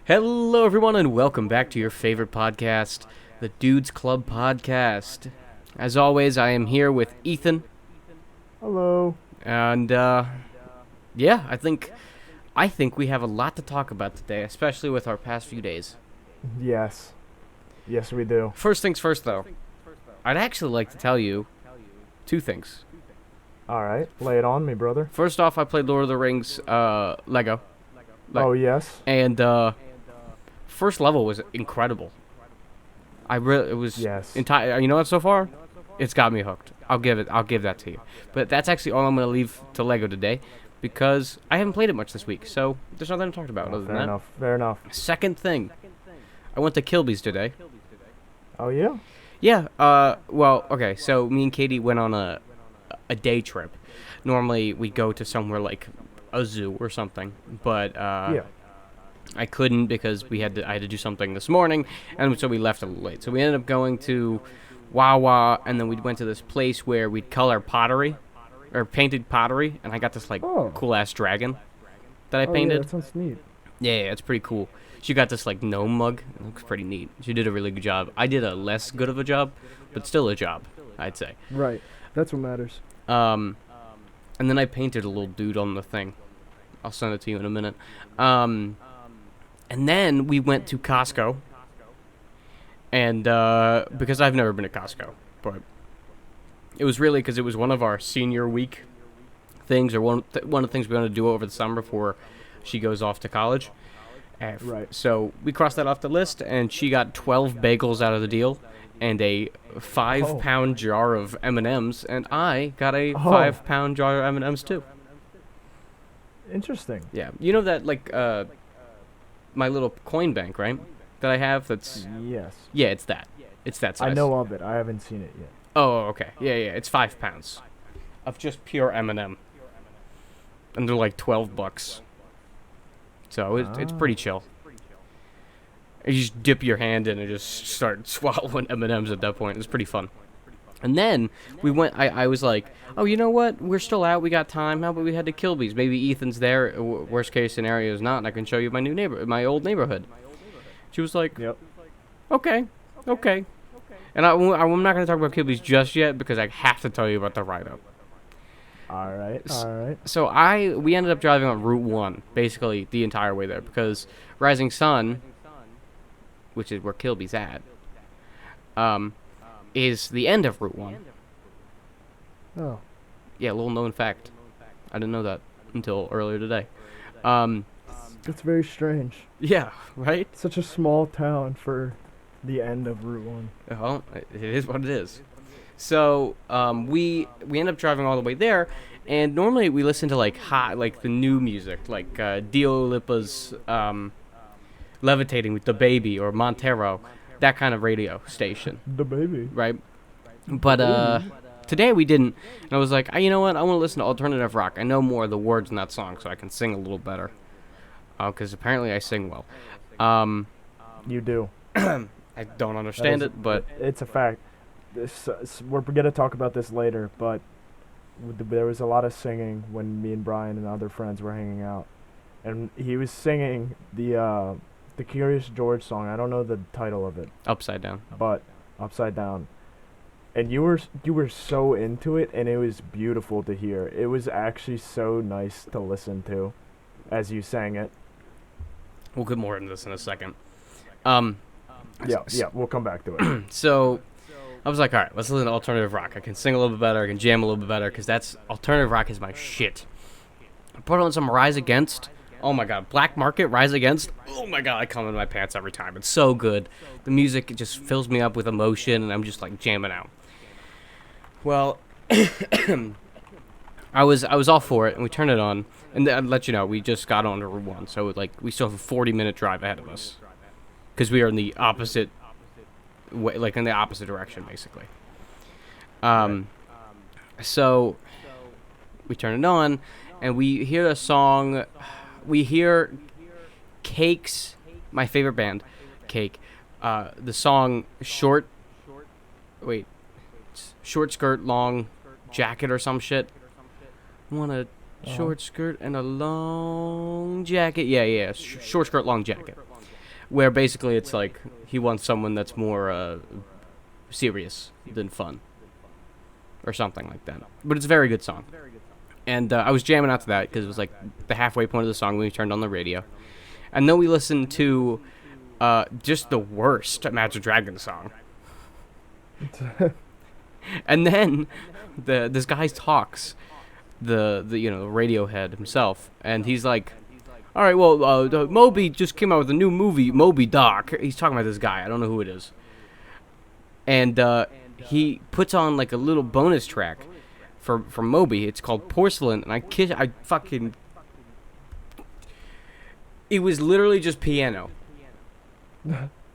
Hello, everyone, and welcome back to your favorite podcast, the Dudes Club Podcast. As always, I am here with Ethan, Hello. and yeah, I think we have a lot to talk about today, especially with our past few days. Yes. Yes, we do. First things first, though, I'd actually like to tell you two things. All right. Lay it on me, brother. First off, I played Lord of the Rings Lego, Oh, yes. and first level was incredible. It was Yes. entire. You know what? So far, it's got me hooked. I'll give that to you. But that's actually all I'm gonna leave to Lego today, because I haven't played it much this week. So there's nothing to talk about other than Fair that. enough. Fair enough. Second thing, I went to Kilby's today. Oh, yeah? Yeah. Well, okay. So me and Katie went on a day trip. Normally we go to somewhere like a zoo or something, but Yeah. I couldn't because I had to do something this morning, and so we left a little late. So we ended up going to Wawa, and then we went to this place where we'd color pottery, or painted pottery, and I got this like Oh. cool ass dragon that I Oh, yeah, painted. that sounds neat. Yeah, it's pretty cool. She got this like gnome mug. It looks pretty neat. She did a really good job. I did a less good of a job, but still a job, I'd say. Right. That's what matters. Um, and then I painted a little dude on the thing. I'll send it to you in a minute. And then we went to Costco, and because I've never been to Costco, but it was really because it was one of our senior week things, or one of the things we want to do over the summer before she goes off to college. Right. So we crossed that off the list, and she got 12 bagels out of the deal, and a 5-pound jar of M&Ms, and I got a 5-pound jar of M&Ms too. Interesting. Yeah, you know that like my little coin bank, right? That I have. That's Yes. yeah, it's that. It's that size. I know of it. I haven't seen it yet. Oh, okay. Yeah. It's 5 pounds of just pure M&M, and they're like $12. So it's pretty chill. You just dip your hand in and just start swallowing M&Ms at that point. It's pretty fun. And then we went. I was like, oh, you know what? We're still out. We got time. How about we head to Kilby's? Maybe Ethan's there. Worst case scenario is not, and I can show you my old neighborhood. She was like, Yep. okay. And I'm not going to talk about Kilby's just yet because I have to tell you about the write-up. All right. All right. So we ended up driving on Route 1 basically the entire way there because Rising Sun, which is where Kilby's at, is the end of Route 1. Oh. Yeah, little known fact. I didn't know that until earlier today. That's very strange. Yeah, right? Such a small town for the end of Route 1. Well, it is what it is. So we end up driving all the way there, and normally we listen to like the new music, like Dio Lipa's Levitating with the Baby or Montero, that kind of radio station, The baby. right? But today we didn't, and I was like, you know what? I want to listen to alternative rock. I know more of the words in that song, so I can sing a little better. Because apparently I sing well. You do. I don't understand it, but It's a fact. We're going to talk about this later, but there was a lot of singing when me and Brian and other friends were hanging out. And he was singing the Curious George song. I don't know the title of it, upside down. but Upside Down. And you were so into it, and it was beautiful to hear. It was actually so nice to listen to as you sang it. We'll get more into this in a second. Yeah, we'll come back to it. So I was like, all right, let's listen to alternative rock. I can sing a little bit better. I can jam a little bit better because alternative rock is my shit. I put on some Rise Against. Oh my god, Black Market, Rise Against. Oh my god, I come in my pants every time. It's so good. The music just fills me up with emotion, and I'm just like jamming out. Well, I was all for it, and we turned it on, and I'd let you know we just got on to Route 1, so like we still have a 40-minute drive ahead of us because we are in the opposite way, like in the opposite direction, basically. So we turn it on, and we hear a song. We hear Cake's, my favorite band, Cake. The song Short Skirt, Long Jacket or some shit. Want a short skirt and a long jacket. Yeah. Short skirt, long jacket. where basically it's like he wants someone that's more serious than fun, or something like that. But it's a very good song. And I was jamming out to that because it was like the halfway point of the song when we turned on the radio. And then we listened to just the worst Imagine Dragons song. And then this guy talks, the Radiohead himself, and he's like, all right, well, Moby just came out with a new movie, Moby Doc. He's talking about this guy. I don't know who it is. And he puts on like a little bonus track from Moby. It's called Porcelain, and it was literally just piano.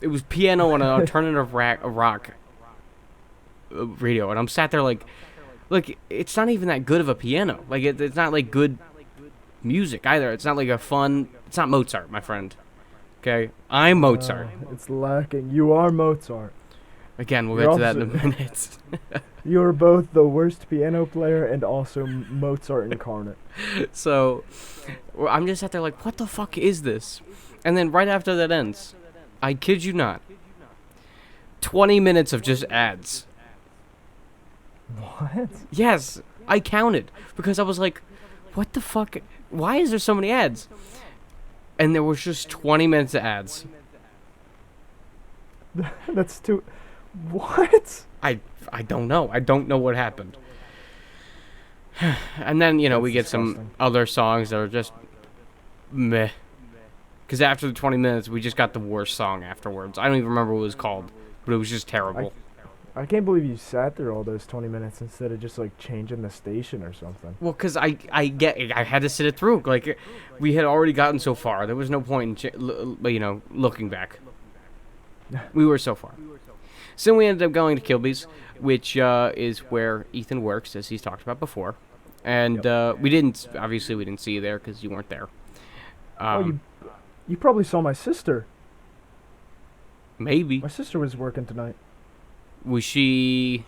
It was piano on an alternative rock radio, and I'm sat there like, it's not even that good of a piano. Like, it's not like good music either. It's not like it's not Mozart, my friend. Okay? I'm Mozart. It's lacking. You are Mozart. Again, we'll get to that in a minute. You're both the worst piano player and also Mozart incarnate. So, I'm just sat there like, what the fuck is this? And then right after that ends, I kid you not, 20 minutes of just ads. What? Yes, I counted because I was like, what the fuck? Why is there so many ads? And there was just 20 minutes of ads. That's too... What? I don't know. I don't know what happened. And then, That's we get some disgusting. other songs that are just meh. Because after the 20 minutes, we just got the worst song afterwards. I don't even remember what it was called, but it was just terrible. I can't believe you sat through all those 20 minutes instead of just, like, changing the station or something. Well, because I had to sit it through. Like, we had already gotten so far. There was no point in, looking back. We were so far. So we ended up going to Kilby's, which is where Ethan works, as he's talked about before. And we didn't see you there because you weren't there. You probably saw my sister. Maybe. My sister was working tonight. Was she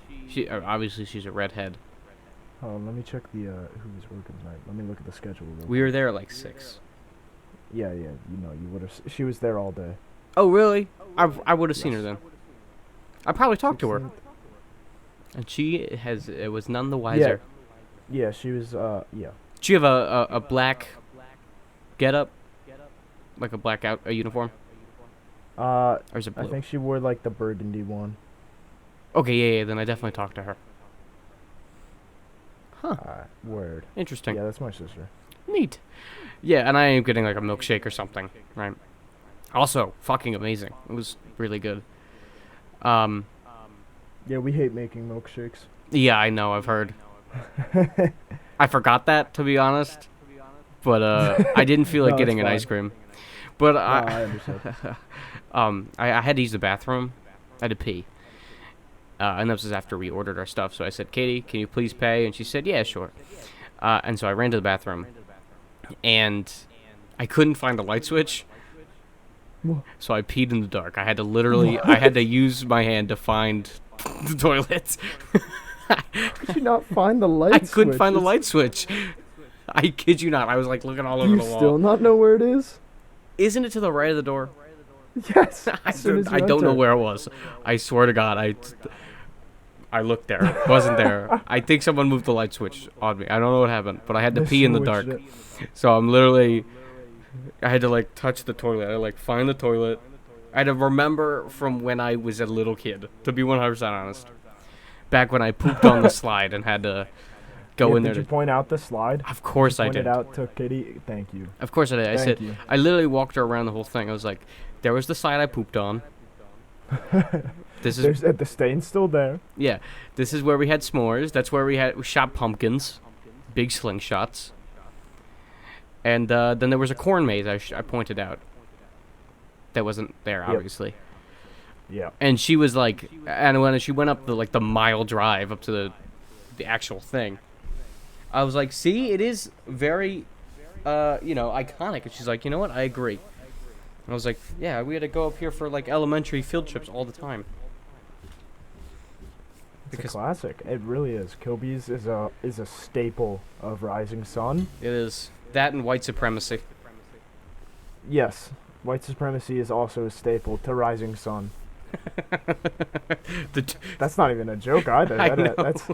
obviously she's a redhead. Hold on, let me check the who was working tonight. Let me look at the schedule. We were there at like 6. Yeah, you would have. She was there all day. Oh, really? I would have seen her then. I probably talked to her. And she was none the wiser. Yeah, she was. Yeah. Did she have a black getup, like a blackout uniform? Or is it blue? I think she wore like the burgundy one. Okay, yeah. Then I definitely talked to her. Huh. Word. Interesting. Yeah, that's my sister. Neat. Yeah, and I am getting like a milkshake or something, right? Also, fucking amazing. It was really good. Yeah, we hate making milkshakes. Yeah, I know. I've heard. I forgot that, to be honest. But I didn't feel like No, getting it's an fine. ice cream. But I understand. I had to use the bathroom. I had to pee. And this was after we ordered our stuff. So I said, Katie, can you please pay? And she said, yeah, sure. And so I ran to the bathroom. And I couldn't find the light switch. So I peed in the dark. I had to use my hand to find the toilet. Could you not find the light switch? I couldn't find the light switch. I kid you not. I was like looking all over Do the you wall. still not know where it is? Isn't it to the right of the door? Yes. I don't know where it was. I swear to God, I looked there. It wasn't there. I think someone moved the light switch on me. I don't know what happened, but I had to They pee in the switched dark. it. So I'm literally, I had to like touch the toilet. I had to like find the toilet. I had to remember from when I was a little kid, to be 100% honest. Back when I pooped on the slide and had to go in there. Did you point out the slide? Of course I Point did. it out to Katie. Thank you. Of course I did. I Thank said, you. I literally walked her around the whole thing. I was like, there was the slide I pooped on. This is The stain's still there. Yeah, this is where we had s'mores. That's where we shot pumpkins, big slingshots. And then there was a corn maze I pointed out. That wasn't there, obviously. Yeah. And she was like, and when she went up the mile drive up to the actual thing, I was like, see, it is very, iconic. And she's like, you know what? I agree. And I was like, yeah, we had to go up here for like elementary field trips all the time. It's a classic. It really is. Kilby's is a staple of Rising Sun. It is that and white supremacy. Yes. white supremacy is also a staple to Rising Sun. That's not even a joke either. I know. That's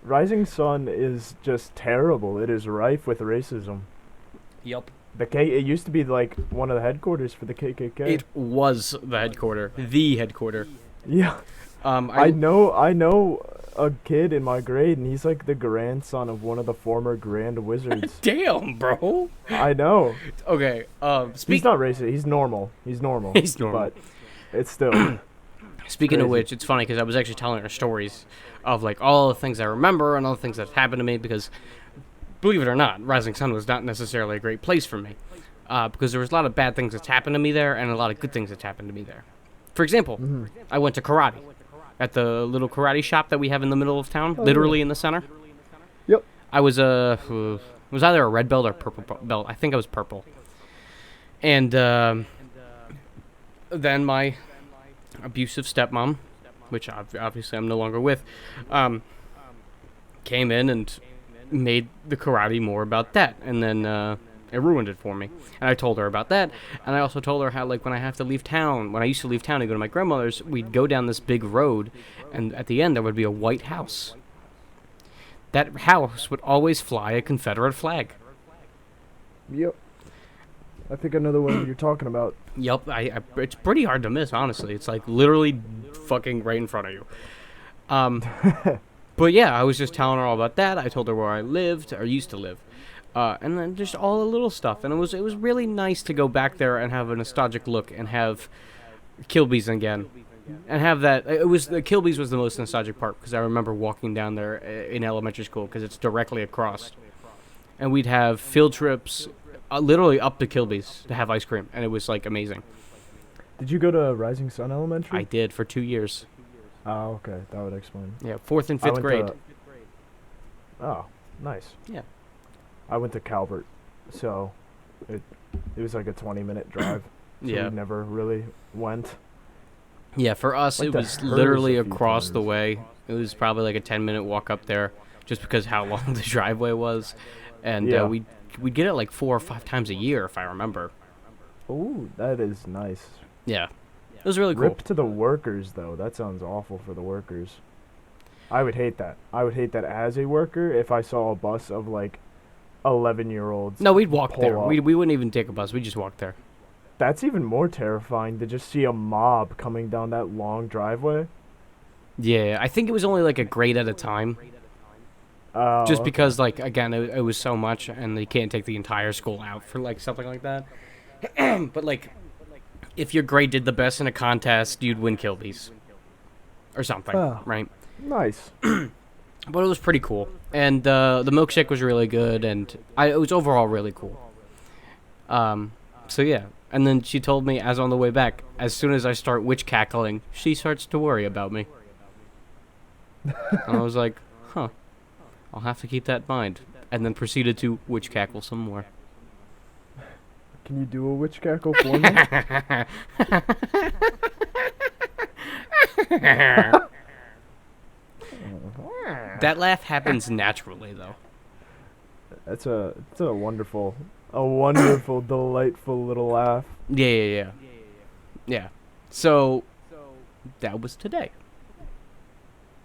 Rising Sun is just terrible. It is rife with racism. Yep. It used to be like one of the headquarters for the KKK. It was the headquarter. The headquarter. Yeah. I know a kid in my grade, and he's like the grandson of one of the former Grand Wizards. Damn, bro. I know. Okay. He's not racist. He's normal. He's normal. He's normal. But it's still. Speaking of crazy. which, it's funny because I was actually telling her stories of like all the things I remember and all the things that happened to me because, believe it or not, Rising Sun was not necessarily a great place for me because there was a lot of bad things that's happened to me there and a lot of good things that's happened to me there. For example, I went to karate at the little karate shop that we have in the middle of town, literally in the center. Yep. I was was either a red belt or purple belt. I think I was purple. And then my abusive stepmom, which obviously I'm no longer with, came in and made the karate more about that, and then it ruined it for me. And I told her about that, and I also told her how, like, when I used to leave town to go to my grandmother's, we'd go down this big road, and at the end there would be a white house. That house would always fly a Confederate flag. Yep. I think I know the one you're talking about. Yep, it's pretty hard to miss, honestly. It's like literally fucking right in front of you. But yeah, I was just telling her all about that. I told her where I lived, or used to live. And then just all the little stuff. And it was really nice to go back there and have a nostalgic look and have Kilby's again. And have that. The Kilby's was the most nostalgic part because I remember walking down there in elementary school because it's directly across. And we'd have field trips literally up to Kilby's to have ice cream. And it was like amazing. Did you go to Rising Sun Elementary? I did for 2 years. Oh, okay. That would explain. Yeah, 4th and 5th grade. Oh, nice. Yeah. I went to Calvert, so it was like a 20-minute drive. So Yeah. we never really went. Yeah, for us, Went it to was Hers literally a few across the times. way. It was probably like a 10-minute walk up there just because how long the driveway was. And Yeah. we'd get it like 4 or 5 times a year, if I remember. Ooh, that is nice. Yeah. It was really cool. Rip to the workers, though. That sounds awful for the workers. I would hate that. I would hate that as a worker if I saw a bus of like 11-year-olds. No, we'd walk pull there. up. We wouldn't even take a bus. We'd just walk there. That's even more terrifying to just see a mob coming down that long driveway. Yeah, I think it was only like a grade at a time. Oh, Just okay. because, like, again, it was so much, and you can't take the entire school out for, like, something like that. But, like, if your grade did the best in a contest, you'd win Kilby's. Or something, Oh. right? Nice. But it was pretty cool. And the milkshake was really good, and it was overall really cool. So, yeah. And then she told me, as on the way back, as soon as I start witch cackling, she starts to worry about me. And I was like, huh. I'll have to keep that in mind. And then proceeded to witch cackle some more. Can you do a witch cackle for me? That laugh happens naturally, though. It's a wonderful, delightful little laugh. Yeah. So, that was today.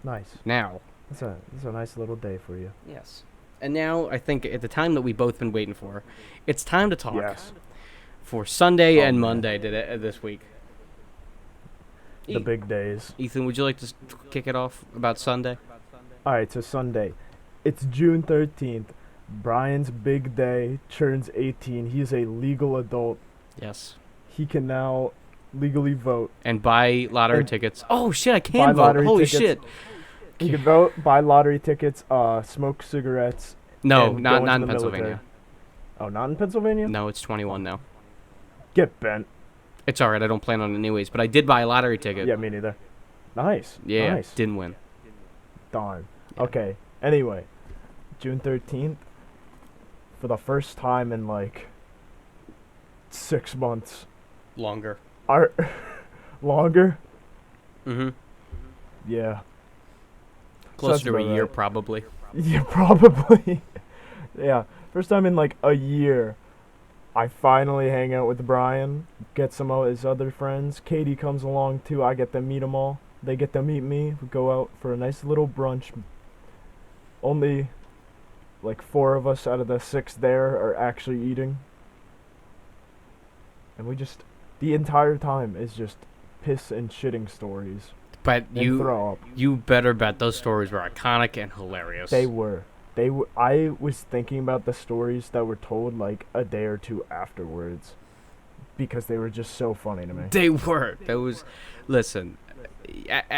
Nice. Now. It's a nice little day for you. Yes. And now, I think at the time that we've both been waiting for, it's time to talk. Yes. For Sunday Oh, and man. Monday this week. The big days. Ethan, would you like to kick it off about Sunday? All right, so Sunday. It's June 13th. Brian's big day. Turns 18. He's a legal adult. Yes. He can now legally vote. And buy lottery And tickets. Oh, shit, I buy can vote. lottery Holy tickets. shit. He can vote, buy lottery tickets, smoke cigarettes. No, and not go in into the Pennsylvania. military. Oh, not in Pennsylvania? No, it's 21 now. Get bent. It's alright, I don't plan on it anyways, but I did buy a lottery ticket. Yeah, me neither. Nice. Yeah, Nice. didn't win. Darn. Yeah. Okay. Anyway, June 13th, for the first time in like 6 months. Longer. Longer? Mm-hmm. Yeah. Closer Sounds to a about year, right. probably. Yeah, probably. Yeah. First time in like a year I finally hang out with Brian, get some of his other friends. Katie comes along too. I get to meet them all. They get to meet me. We go out for a nice little brunch. Only like 4 of us out of the 6 there are actually eating. And we just, the entire time is just piss and shitting stories. But And throw up. you better bet those stories were iconic and hilarious. They were. I was thinking about the stories that were told like a day or two afterwards because they were just so funny to me. They were. Listen,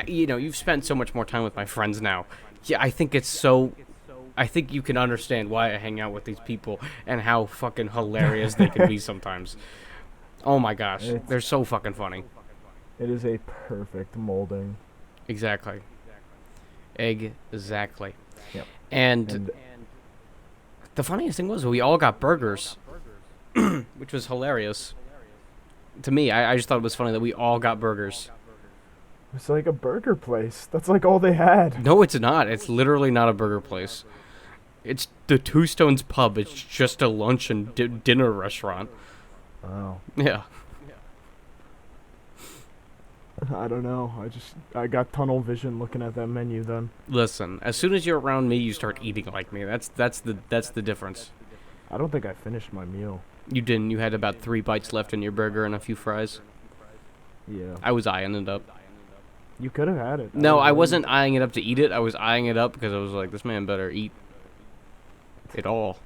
you know, you've spent so much more time with my friends now. Yeah, I think you can understand why I hang out with these people and how fucking hilarious they can be sometimes. Oh my gosh, they're so fucking funny. It is a perfect molding. Exactly. Exactly. Yep. And the funniest thing was we all got burgers, which was hilarious. To me, I just thought it was funny that we all got burgers. It's like a burger place. That's like all they had. No, it's not. It's literally not a burger place. It's the Two Stones Pub. It's just a lunch and dinner restaurant. Oh. Yeah. I don't know. I got tunnel vision looking at that menu then. Listen, as soon as you're around me, you start eating like me. That's the difference. I don't think I finished my meal. You didn't. You had about 3 bites left in your burger and a few fries. Yeah. I was eyeing it up. You could have had it. No, I wasn't eyeing it up to eat it. I was eyeing it up because I was like, this man better eat it all.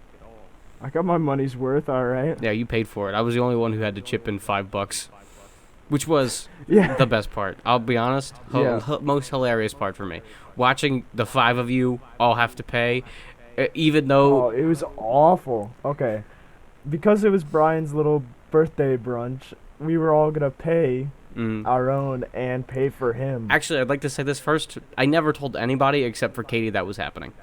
I got my money's worth, alright. Yeah, you paid for it. I was the only one who had to chip in $5, which was Yeah. the best part. I'll be honest. Yeah. Most hilarious part for me. Watching the 5 of you all have to pay, even though... Oh, it was awful. Okay. Because it was Brian's little birthday brunch, we were all gonna pay our own and pay for him. Actually, I'd like to say this first. I never told anybody except for Katie that was happening.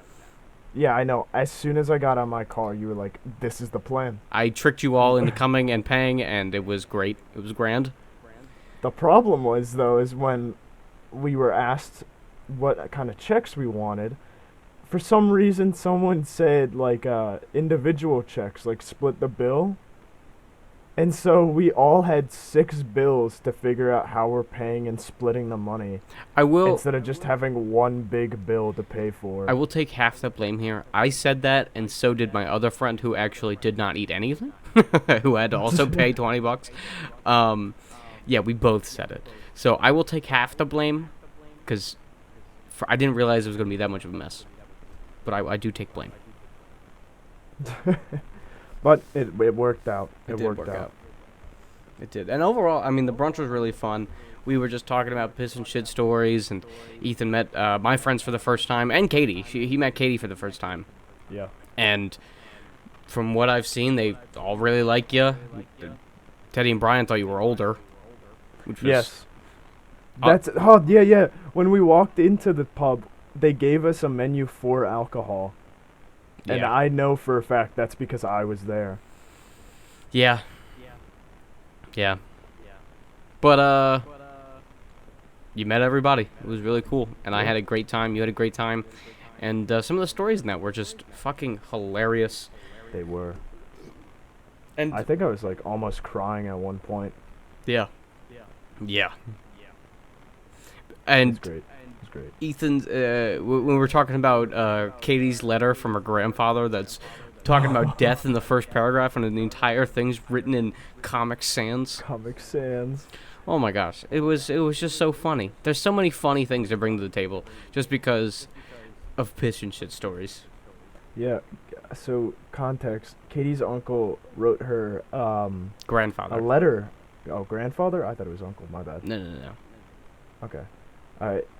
Yeah, I know. As soon as I got on my car, you were like, this is the plan. I tricked you all into coming and paying, and it was great. It was grand. The problem was, though, is when we were asked what kind of checks we wanted, for some reason someone said, like, individual checks, like split the bill. And so we all had 6 bills to figure out how we're paying and splitting the money I will instead of just having one big bill to pay for. I will take half the blame here. I said that, and so did my other friend who actually did not eat anything, who had to also pay $20. Yeah, we both said it. So I will take half the blame, because I didn't realize it was going to be that much of a mess. But I do take blame. But it worked out. It did worked work out. It did. And overall, I mean, the brunch was really fun. We were just talking about piss and shit stories, and Ethan met my friends for the first time, and Katie. He met Katie for the first time. Yeah. And from what I've seen, they all really like you. Teddy and Brian thought you were older. Which was, Yes. Yeah. When we walked into the pub, they gave us a menu for alcohol. And Yeah. I know for a fact that's because I was there. Yeah. But, you met everybody. It was really cool. And I had a great time. You had a great time. And some of the stories in that were just fucking hilarious. They were. And I think I was like almost crying at one point. yeah. It And was great. It was great. Ethan's, when we were talking about Katie's letter from her grandfather that's talking about death in the first paragraph, and the entire thing's written in Comic Sans. Comic Sans. Oh my gosh, it was just so funny. There's so many funny things to bring to the table just because of piss and shit stories. Yeah. So context: Katie's uncle wrote her a Grandfather. letter. Oh, grandfather? I thought it was uncle. My bad. No. Okay.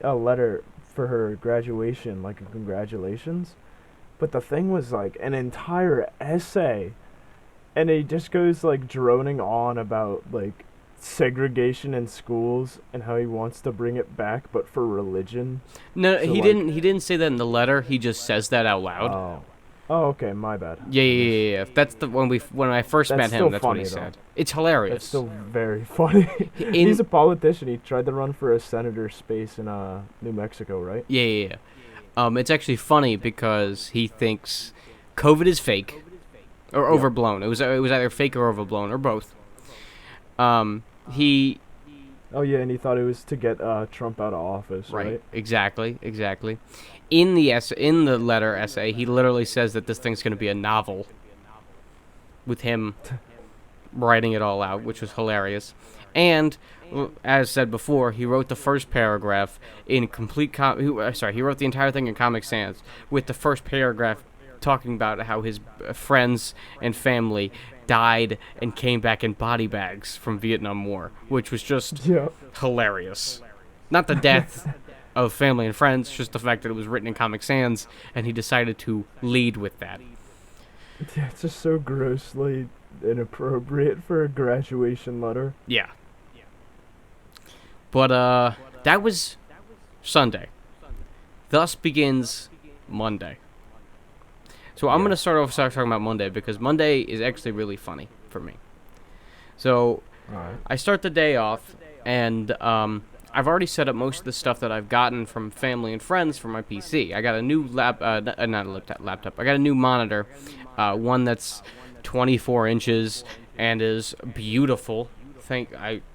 A letter for her graduation, like a congratulations. But the thing was like an entire essay. And it just goes like droning on about like segregation in schools and how he wants to bring it back, but for religion. No, So, he like- didn't. He didn't say that in the letter. He just says that out loud. Oh, okay, my bad. Yeah. That's the when I first That's met still him. That's what he funny, though. said. It's hilarious. That's still very funny. He's a politician. He tried to run for a senator space in New Mexico, right? Yeah. It's actually funny because he thinks COVID is fake, or Yep. overblown. It was either fake or overblown or both. He Oh yeah, and he thought it was to get Trump out of office, right? exactly. In the letter essay, he literally says that this thing's going to be a novel with him writing it all out, which was hilarious. And as said before, he wrote the first paragraph in he wrote the entire thing in Comic Sans, with the first paragraph talking about how his friends and family died and came back in body bags from Vietnam War, which was just Yeah. hilarious. Not the death of family and friends, just the fact that it was written in Comic Sans, and he decided to lead with that. Yeah, it's just so grossly inappropriate for a graduation letter. Yeah. But that was Sunday. Thus begins Monday. So I'm gonna start talking about Monday, because Monday is actually really funny for me. So Alright. I start the day off, and I've already set up most of the stuff that I've gotten from family and friends for my PC. I got a new not a laptop. I got a new monitor, one that's 24 inches and is beautiful.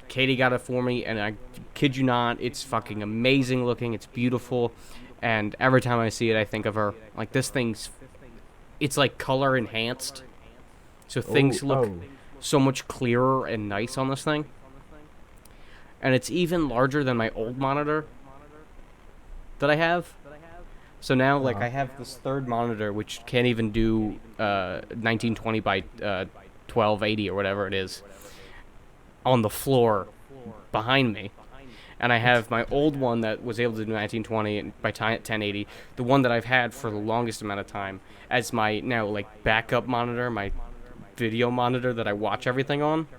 Katie got it for me, and I kid you not, it's fucking amazing looking. It's beautiful, and every time I see it, I think of her. Like, this thing's, it's like color enhanced, so things look so much clearer and nice on this thing. And it's even larger than my old monitor that I have. So now, like, I have this third monitor, which can't even do 1920 by 1280 or whatever it is, on the floor behind me. And I have my old one that was able to do 1920 by 1080, the one that I've had for the longest amount of time, as my now, like, backup monitor, my video monitor that I watch everything on. And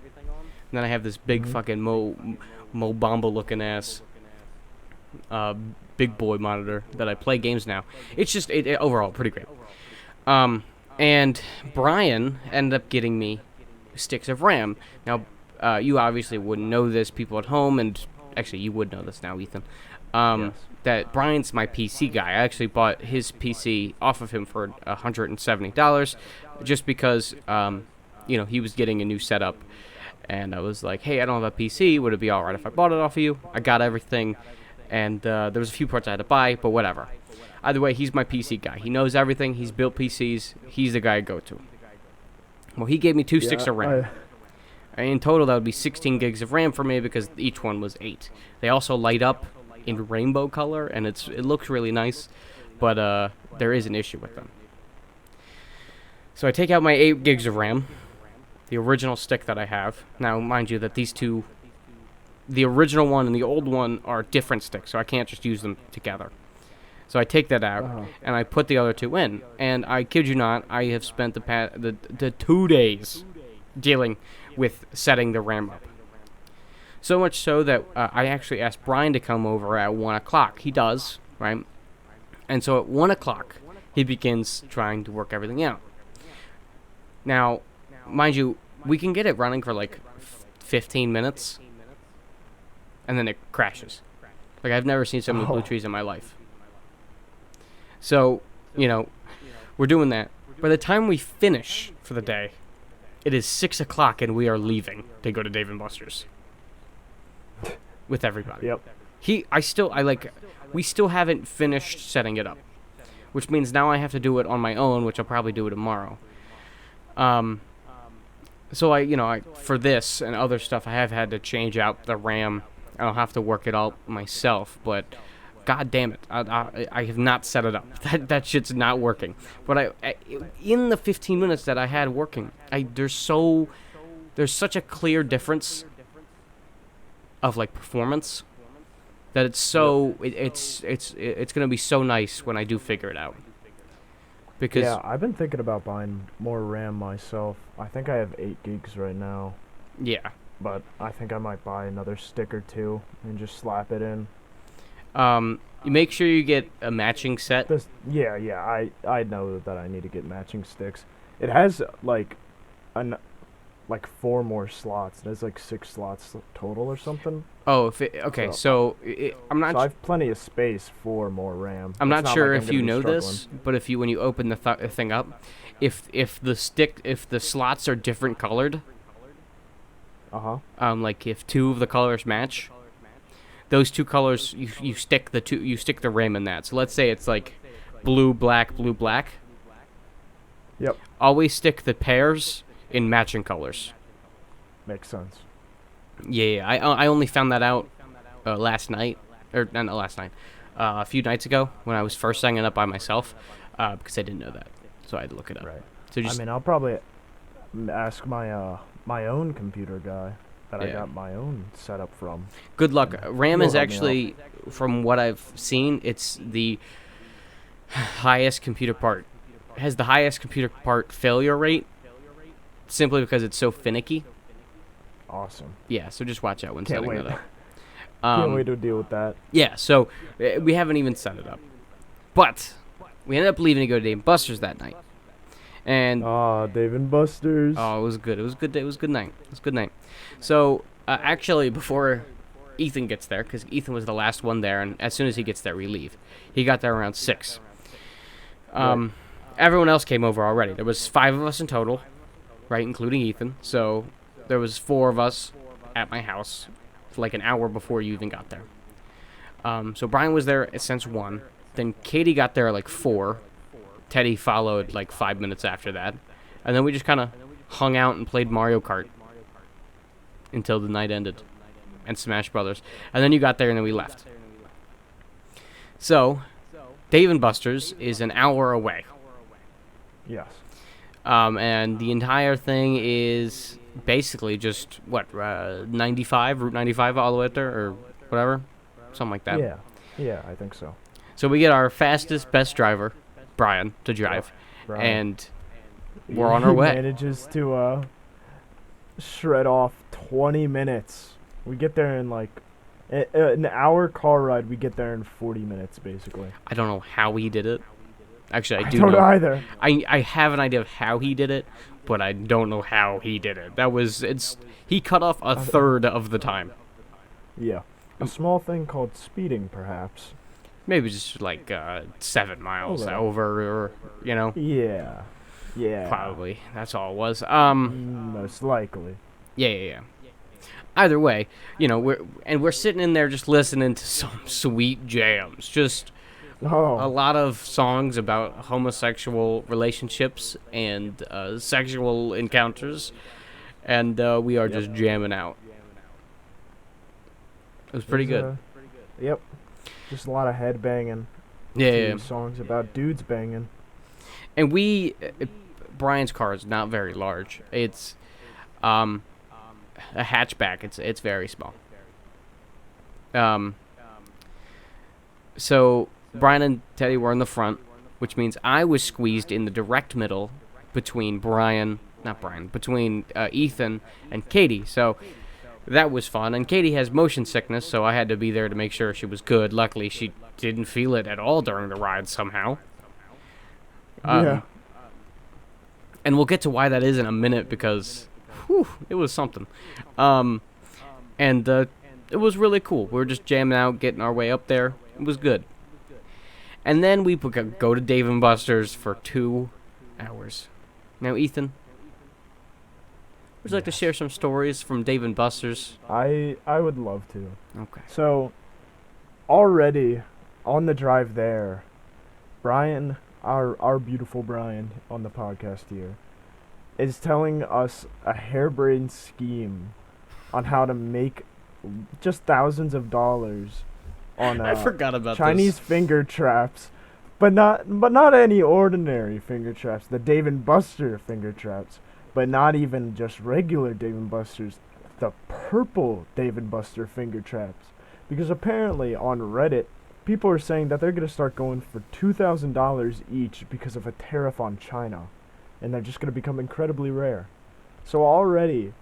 then I have this big fucking Mo Bamba looking ass big boy monitor that I play games now. It's just overall pretty great. And Brian ended up getting me sticks of RAM. Now, you obviously wouldn't know this, people at home, and actually you would know this now, Ethan. Yes. That Brian's my PC guy. I actually bought his PC off of him for $170, just because he was getting a new setup. And I was like, hey, I don't have a PC. Would it be all right if I bought it off of you? I got everything. And there was a few parts I had to buy, but whatever. Either way, he's my PC guy. He knows everything. He's built PCs. He's the guy I go to. Well, he gave me two sticks of RAM. In total, that would be 16 gigs of RAM for me, because each one was 8. They also light up in rainbow color, and it looks really nice. But there is an issue with them. So I take out my 8 gigs of RAM. The original stick that I have. Now, mind you, that these two, the original one and the old one, are different sticks, so I can't just use them together. So I take that out, and I put the other two in. And I kid you not, I have spent the 2 days dealing with setting the RAM up. So much so that I actually asked Brian to come over at 1 o'clock. He does, right? And so at 1 o'clock, he begins trying to work everything out. Now, mind you, we can get it running for like 15 minutes, and then it crashes. Like, I've never seen so many blue trees in my life. So, we're doing that. By the time we finish for the day, it is 6 o'clock, and we are leaving to go to Dave & Buster's with everybody. Yep. We still haven't finished setting it up, which means now I have to do it on my own, which I'll probably do tomorrow. So I for this and other stuff, I have had to change out the RAM. I'll have to work it out myself, but god damn it, I have not set it up. That shit's not working. But in the 15 minutes that I had working, there's such a clear difference of, like, performance that it's gonna be so nice when I do figure it out. Because yeah, I've been thinking about buying more RAM myself. I think I have 8 gigs right now. Yeah. But I think I might buy another stick or two and just slap it in. You make sure you get a matching set. I know that I need to get matching sticks. It has, like, like 4 more slots. There's like 6 slots total or something. Oh, okay. So I'm not. So I have plenty of space for more RAM. I'm It's not not sure like I'm if gonna you be know struggling. this, but if you when you open the thing up, if the slots are different colored, like if 2 of the colors match, those 2 colors you stick the RAM in that. So let's say it's like blue, black, blue, black. Yep. Always stick the pairs in matching colors. Makes sense. Yeah. I only found that out last night, or not last night, a few nights ago when I was first setting it up by myself, because I didn't know that, so I had to look it up. Right. So just I mean, I'll probably ask my my own computer guy that I Yeah. got my own setup from. good luck. RAM You'll is help me actually, from what I've seen, it's the highest computer part. It has the highest computer part failure rate, simply because it's so finicky. Awesome. Yeah, so just watch out when Can't setting wait. that up. Can't wait to deal with that. Yeah, so we haven't even set it up. But we ended up leaving to go to Dave & Buster's that night. And Dave and Buster's. it was good. It was a good day. It was a good night. It was a good night. So, actually, before Ethan gets there, because Ethan was the last one there, and as soon as he gets there, we leave. He got there around 6. Right. Everyone else came over already. There was 5 of us in total, right, including Ethan. So, there was 4 of us at my house for like an hour before you even got there. So Brian was there since 1. Then Katie got there at like 4. Teddy followed like 5 minutes after that. And then we just kind of hung out and played Mario Kart until the night ended. And Smash Brothers. And then you got there and then we left. So, Dave & Buster's is an hour away. Yes. And the entire thing is basically just, Route 95 all the way up there, or whatever? Something like that. Yeah. Yeah, I think so. So we get our fastest, best driver, Brian, to drive, Right. and we're on our way. He manages to shred off 20 minutes. We get there in like an hour car ride. We get there in 40 minutes, basically. I don't know how he did it. Actually, I I do don't know. either. I have an idea of how he did it, but I don't know how he did it. He cut off a third of the time. Yeah. A small thing called speeding, perhaps. Maybe just like 7 miles Okay. over, or Yeah. Yeah. probably that's all it was. Most likely. Yeah. Either way, we're sitting in there just listening to some sweet jams, just a Oh. lot of songs about homosexual relationships and sexual encounters, and we are just jamming out. It was pretty good. Yep. Just a lot of head banging. Yeah. Songs about dudes banging. And Brian's car is not very large. It's a hatchback. It's very small. So Brian and Teddy were in the front, which means I was squeezed in the direct middle between between Ethan and Katie. So that was fun. And Katie has motion sickness, so I had to be there to make sure she was good. Luckily, she didn't feel it at all during the ride somehow. Yeah. And we'll get to why that is in a minute, because it was something. And it was really cool. We were just jamming out, getting our way up there. It was good. And then we go to Dave & Buster's for 2 hours. Now, Ethan, would you like to share some stories from Dave & Buster's? I would love to. Okay. So, already on the drive there, Brian, our beautiful Brian on the podcast here, is telling us a harebrained scheme on how to make just thousands of dollars on I forgot about Chinese this. finger traps, but not any ordinary finger traps. The Dave & Buster finger traps, but not even just regular Dave & Buster's. The purple Dave & Buster finger traps, because apparently on Reddit, people are saying that they're gonna start going for $2,000 each because of a tariff on China, and they're just gonna become incredibly rare. So already,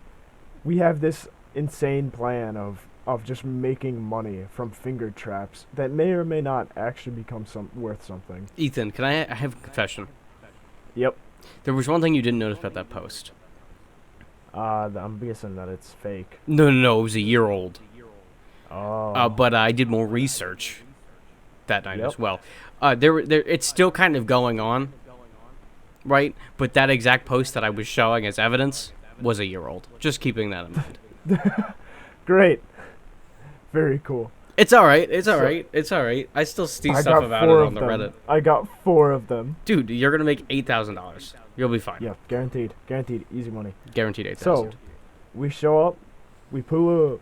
we have this insane plan of just making money from finger traps that may or may not actually become worth something. Ethan, can I have a confession? Yep. There was one thing you didn't notice about that post. I'm guessing that it's fake. No, no, no, it was a year old. Oh. But I did more research that night Yep. as well. It's still kind of going on, right? But that exact post that I was showing as evidence was a year old. Just keeping that in mind. Great. Very cool. It's all right. It's all So- right. It's all right. I still see I stuff got about it 4 on of the them. Reddit. I got 4 of them. Dude, you're gonna make $8,000. You'll be fine. Yeah, guaranteed. Guaranteed. Easy money. Guaranteed 8,000. So, we show up. We pull up.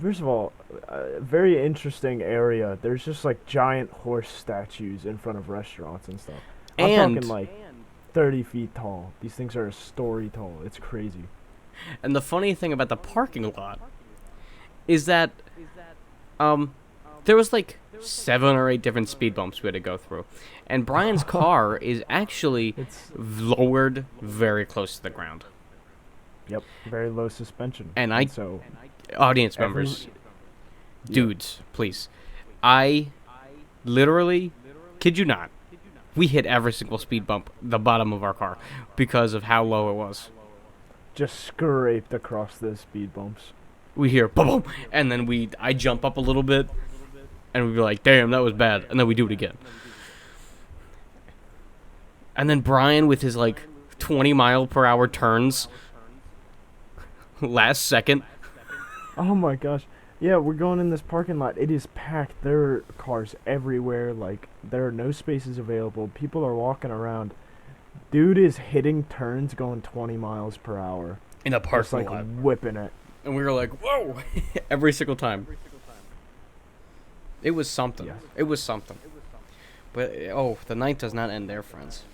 First of all, a very interesting area. There's just like giant horse statues in front of restaurants and stuff. I'm And talking like 30 feet tall. These things are a story tall. It's crazy. and the funny thing about the parking lot is that there was like 7 or 8 different speed bumps we had to go through, and Brian's car is actually It's lowered very close to the ground. Yep, very low suspension. And I- so Audience Every- members, Yeah. dudes, please. I literally, kid you not, we hit every single speed bump the bottom of our car because of how low it was. just scraped across the speed bumps. We hear boom, boom, and then I jump up a little bit, and we be like, "Damn, that was bad," and then we do it again. And then Brian with his like 20-mile-per-hour turns, last second. Oh my gosh. Yeah, we're going in this parking lot. It is packed. There are cars everywhere. Like, there are no spaces available. People are walking around. Dude is hitting turns going 20 miles per hour. In a Just parking like lot, whipping it. and we were like, "Whoa!" every single time. It was something. Yes. It was something. But the night does not end there, friends.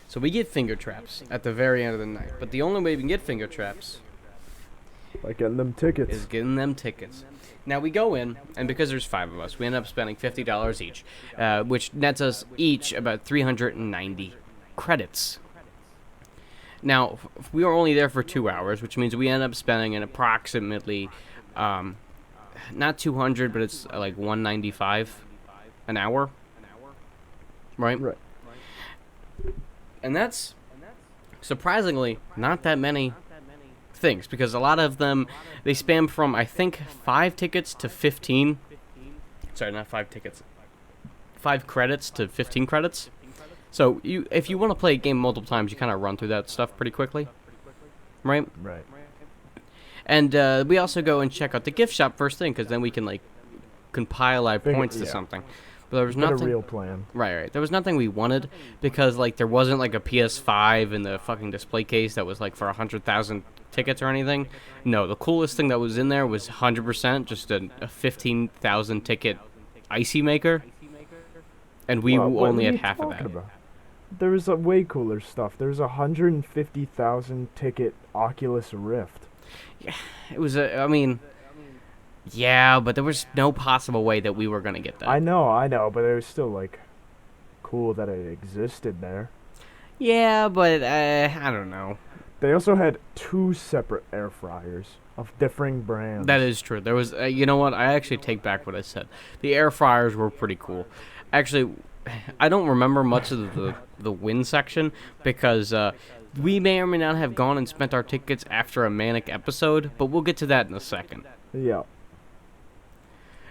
So we get finger traps at the very end of the night. But the only way we can get finger traps Like getting them tickets. is getting them tickets. Now we go in, and because there's 5 of us, we end up spending $50 each, which nets us each about 390 credits. Now, we were only there for 2 hours, which means we end up spending an approximately, not 200, but it's like 195 an hour, right? Right. And that's surprisingly not that many things, because a lot of them, they spam from, I think, 5 tickets to 15. Sorry, not 5 tickets. 5 credits to 15 credits. So if you want to play a game multiple times, you kind of run through that stuff pretty quickly, right? Right. And we also go and check out the gift shop first thing, because then we can like compile our points to yeah. something. But there was Get a nothing. real plan. Right. There was nothing we wanted, because like there wasn't like a PS5 in the fucking display case that was like for 100,000 tickets or anything. No, the coolest thing that was in there was 100% just a 15,000 ticket icy maker, and we What only are had you half of talking that. about? There was a way cooler stuff. There's 150,000 ticket Oculus Rift. It was I mean, yeah, but there was no possible way that we were gonna get that. I know, but it was still like cool that it existed there. Yeah, but I don't know. They also had 2 separate air fryers of differing brands. That is true. There was, you know what? I actually take back what I said. The air fryers were pretty cool. Actually, I don't remember much of the win section, because we may or may not have gone and spent our tickets after a manic episode, but we'll get to that in a second. Yeah.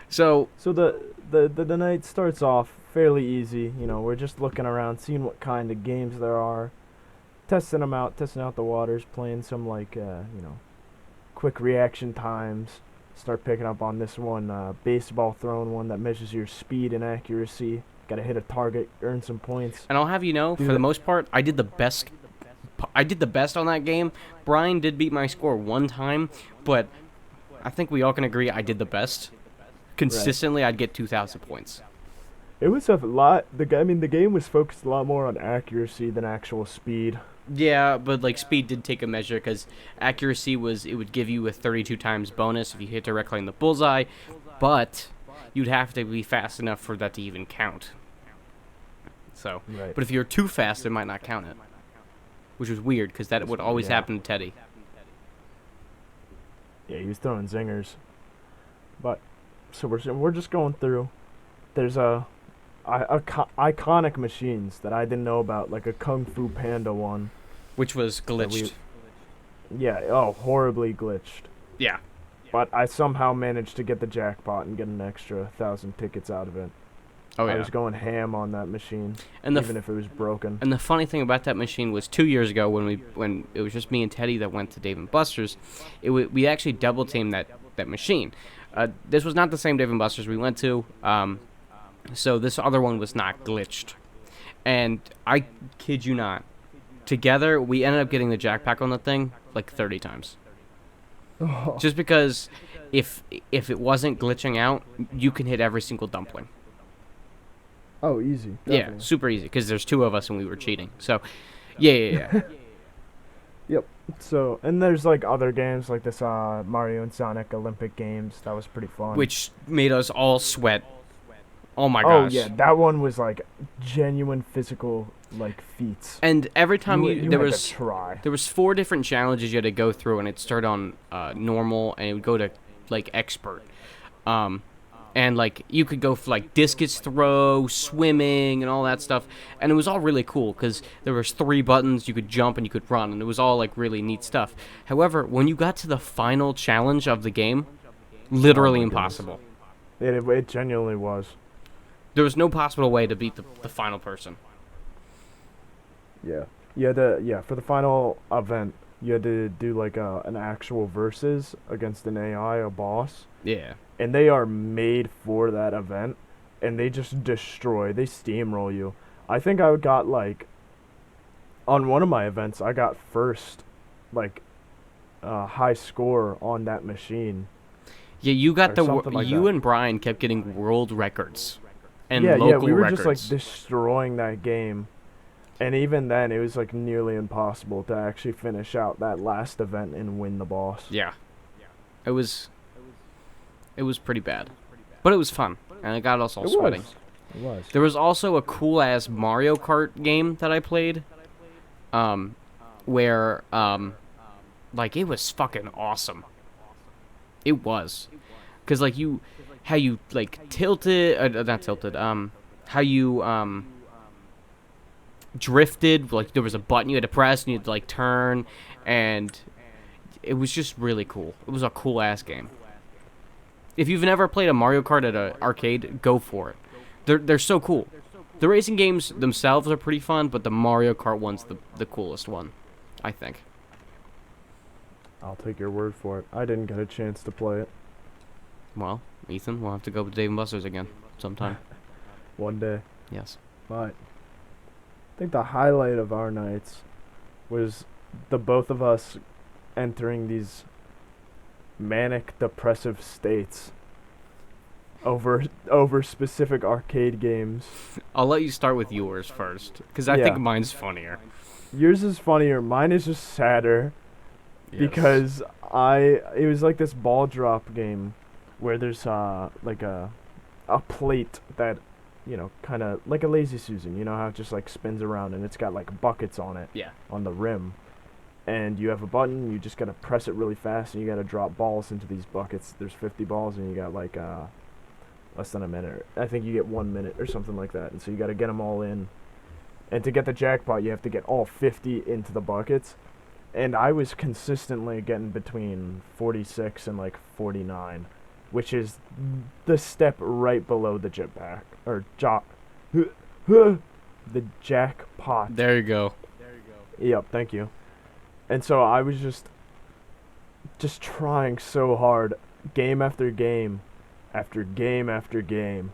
So So the night starts off fairly easy. You know, we're just looking around, seeing what kind of games there are, testing out the waters, playing some like quick reaction times. Start picking up on this one baseball throwing one that measures your speed and accuracy. Got to hit a target, earn some points. And I'll have you know, for Dude. the most part, I did the best. I did the best on that game. Brian did beat my score one time, but I think we all can agree I did the best. Consistently, I'd get 2,000 points. It was a lot. The game was focused a lot more on accuracy than actual speed. Yeah, but like speed did take a measure, because accuracy it would give you a 32 times bonus if you hit directly in the bullseye, but you'd have to be fast enough for that to even count. So, Right. but if you're too fast, it might not count it, which was weird, because that would always Yeah. happen to Teddy. Yeah, he was throwing zingers. But so we're just going through. There's iconic machines that I didn't know about, like a Kung Fu Panda one. which was that glitched. Yeah, oh, horribly glitched. Yeah. But I somehow managed to get the jackpot and get an extra 1,000 tickets out of it. Oh I yeah. was going ham on that machine, And the even if it was broken. And the funny thing about that machine was 2 years ago when it was just me and Teddy that went to Dave and Buster's, we actually double teamed that machine. This was not the same Dave and Buster's we went to, so this other one was not glitched. And I kid you not, together we ended up getting the jackpack on the thing like 30 times. Just because if it wasn't glitching out, you can hit every single dumpling. Oh, easy. Yeah, super easy because there's 2 of us and we were cheating. So, yeah. Yep. So, and there's like other games like this Mario and Sonic Olympic Games. That was pretty fun. Which made us all sweat. Oh my Oh gosh. yeah, that one was like genuine physical like feats. And every time you there had was to try. there was 4 different challenges you had to go through, and it started on normal and it would go to like expert. And like you could go for like discus throw, swimming, and all that stuff, and it was all really cool because there was 3 buttons, you could jump and you could run, and it was all like really neat stuff. However, when you got to the final challenge of the game, literally impossible. It genuinely was. There was no possible way to beat the final person. Yeah. You had to, for the final event, you had to do like an actual versus against an AI, a boss. Yeah. And they are made for that event, and they just destroy. They steamroll you. I think I got like, on one of my events, I got first, like, high score on that machine. Yeah, you got Or something like you that. and Brian kept getting world records and Yeah, local we were records. just like destroying that game. And even then, it was like nearly impossible to actually finish out that last event and win the boss. Yeah. It was pretty bad. But it was fun, and it got us all sweating. It was. There was also a cool-ass Mario Kart game that I played, where, like, it was fucking awesome. It was. Because, like, how you, like, tilted, not tilted, how you, drifted, like, there was a button you had to press, and you had to, like, turn, and it was just really cool. It was a cool-ass game. If you've never played a Mario Kart at an arcade, go for it. They're so cool. The racing games themselves are pretty fun, but the Mario Kart one's the coolest one, I think. I'll take your word for it. I didn't get a chance to play it. Well, Ethan, we'll have to go to Dave & Buster's again sometime. One day. Yes. But I think the highlight of our nights was the both of us entering these manic depressive states over specific arcade games. I'll let you start with yours first, because I Yeah. think mine's funnier. Yours is funnier, mine is just sadder because it was like this ball drop game where there's like a plate that, you know, kind of like a Lazy Susan, you know how it just like spins around and it's got like buckets on it. Yeah. On the rim. And you have a button, you just gotta press it really fast, and you gotta drop balls into these buckets. There's 50 balls, and you got like less than a minute. I think you get 1 minute or something like that. And so you gotta get them all in. And to get the jackpot, you have to get all 50 into the buckets. And I was consistently getting between 46 and like 49, which is the step right below the jetpack or the jackpot. There you go. Yep, thank you. And so I was just trying so hard, game after game, after game after game.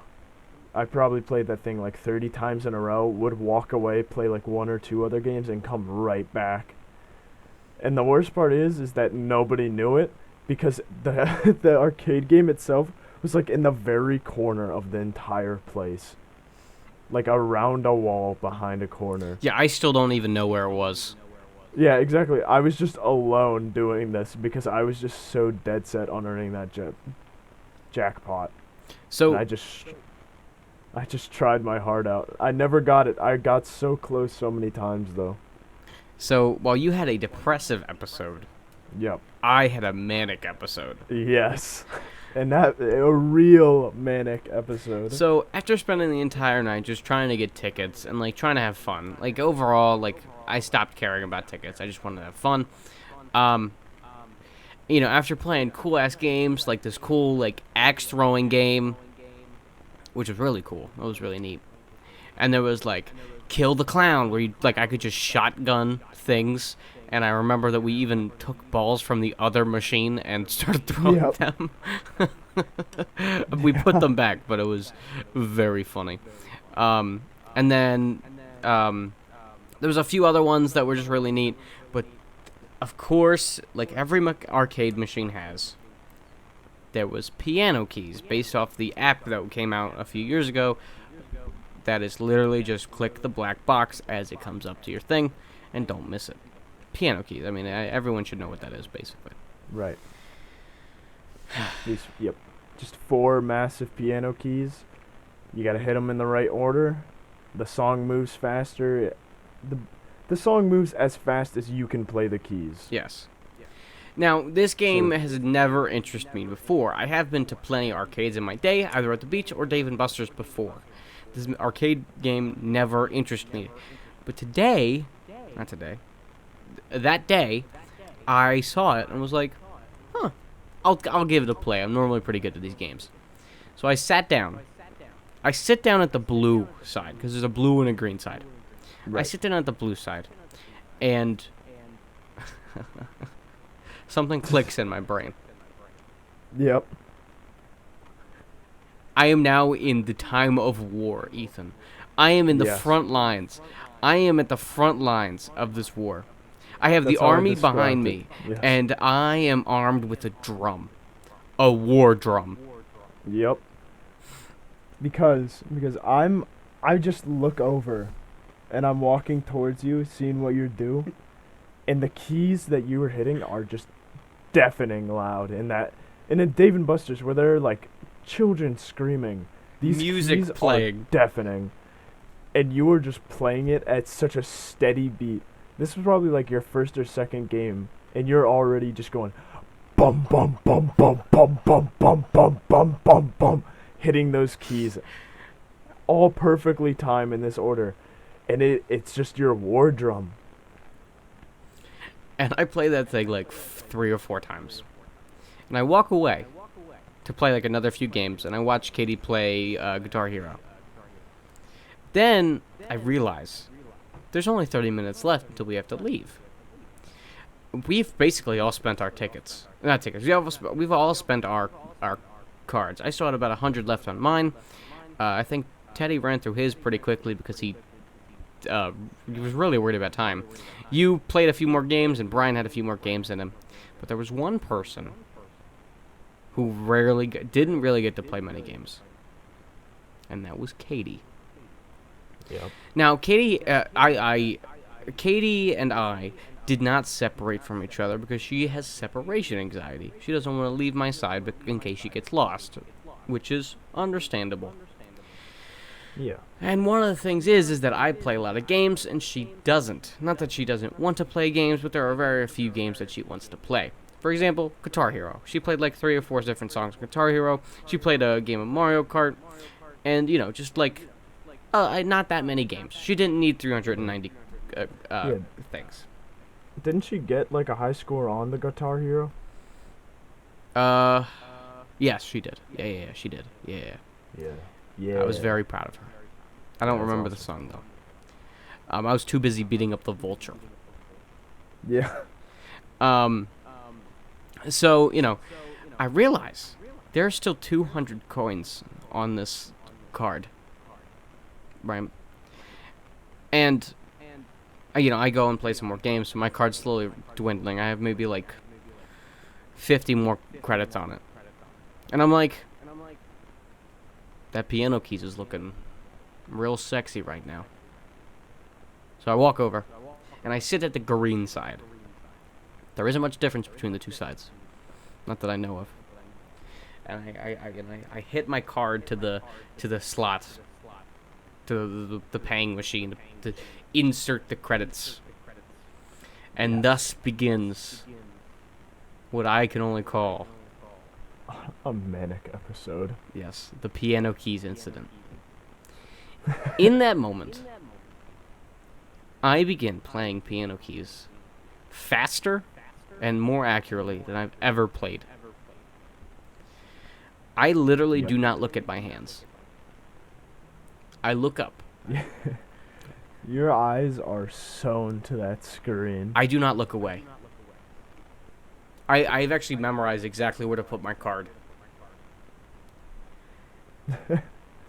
I probably played that thing like 30 times in a row, would walk away, play like 1 or 2 other games, and come right back. And the worst part is that nobody knew it, because the the arcade game itself was like in the very corner of the entire place. Like around a wall behind a corner. Yeah, I still don't even know where it was. Yeah, exactly. I was just alone doing this because I was just so dead set on earning that jackpot. So And I just tried my heart out. I never got it. I got so close so many times though. So while you had a depressive episode, Yep. I had a manic episode. Yes. And that a real manic episode. So after spending the entire night just trying to get tickets and like trying to have fun, like overall, like I stopped caring about tickets. I just wanted to have fun. Um, after playing cool ass games like this cool like axe throwing game, which was really cool. It was really neat. And there was like kill the clown where you like I could just shotgun things. And I remember that we even took balls from the other machine and started throwing Yep. them. We put them back, but it was very funny. And then there was a few other ones that were just really neat. But of course, like every arcade machine has, there was piano keys based off the app that came out a few years ago. That is literally just click the black box as it comes up to your thing, and don't miss it. Piano keys. I mean, everyone should know what that is, basically. Right. Yep. Just 4 massive piano keys. You gotta hit them in the right order. The song moves faster. The song moves as fast as you can play the keys. Yes. Now, this game So- has never interested me before. I have been to plenty of arcades in my day, either at the beach or Dave & Buster's before. This arcade game never interested me. But that day, I saw it and was like, huh, I'll give it a play. I'm normally pretty good at these games. So I sat down. I sit down at the blue side, because there's a blue and a green side. I Right. sit down at the blue side, and something clicks in my brain. Yep. I am now in the time of war, Ethan. I am in the Yes. front lines. I am at the front lines of this war. I have That's the how I army behind me, described it. Yes. and I am armed with a drum. A war drum. Yep. Because I just look over and I'm walking towards you, seeing what you do, and the keys that you were hitting are just deafening loud. And in Dave and Buster's where there are like children screaming, these Music keys playing. are deafening, and you were just playing it at such a steady beat. This was probably like your first or second game, and you're already just going bum bum bum bum bum bum bum bum bum bum bum, hitting those keys all perfectly timed in this order, and it's just your war drum. And I play that thing like 3 or 4 times. And I walk away to play like another few games, and I watch Katie play Guitar Hero. Then I realize there's only 30 minutes left until we have to leave. We've basically all spent our tickets. Not tickets. We've all spent our cards. I still had about 100 left on mine. I think Teddy ran through his pretty quickly because he was really worried about time. You played a few more games, and Brian had a few more games in him. But there was one person who didn't really get to play many games, and that was Katie. Yep. Now, Katie and I did not separate from each other because she has separation anxiety. She doesn't want to leave my side in case she gets lost, which is understandable. Yeah. And one of the things is that I play a lot of games and she doesn't. Not that she doesn't want to play games, but there are very few games that she wants to play. For example, Guitar Hero. She played like 3 or 4 different songs of Guitar Hero. She played a game of Mario Kart. And, just like, not that many games. She didn't need 390 things. Didn't she get like a high score on the Guitar Hero? Yes, she did. Yeah, she did. Yeah. Yeah. I was very proud of her. I don't That's remember the song, though. I was too busy beating up the vulture. Yeah. So, I realize there are still 200 coins on this card. Right? And, I go and play some more games, so my card's slowly dwindling. I have maybe, like, 50 more credits on it. And I'm like, that piano keys is looking real sexy right now. So I walk over, and I sit at the green side. There isn't much difference between the two sides. Not that I know of. And I hit my card to the slot, to the paying machine, to insert the credits. And thus begins what I can only call A manic episode. Yes, the piano keys incident. In that moment, I begin playing piano keys faster and more accurately than I've ever played. I literally Yep. do not look at my hands. I look up. Your eyes are sewn to that screen. I do not look away. I've actually memorized exactly where to put my card.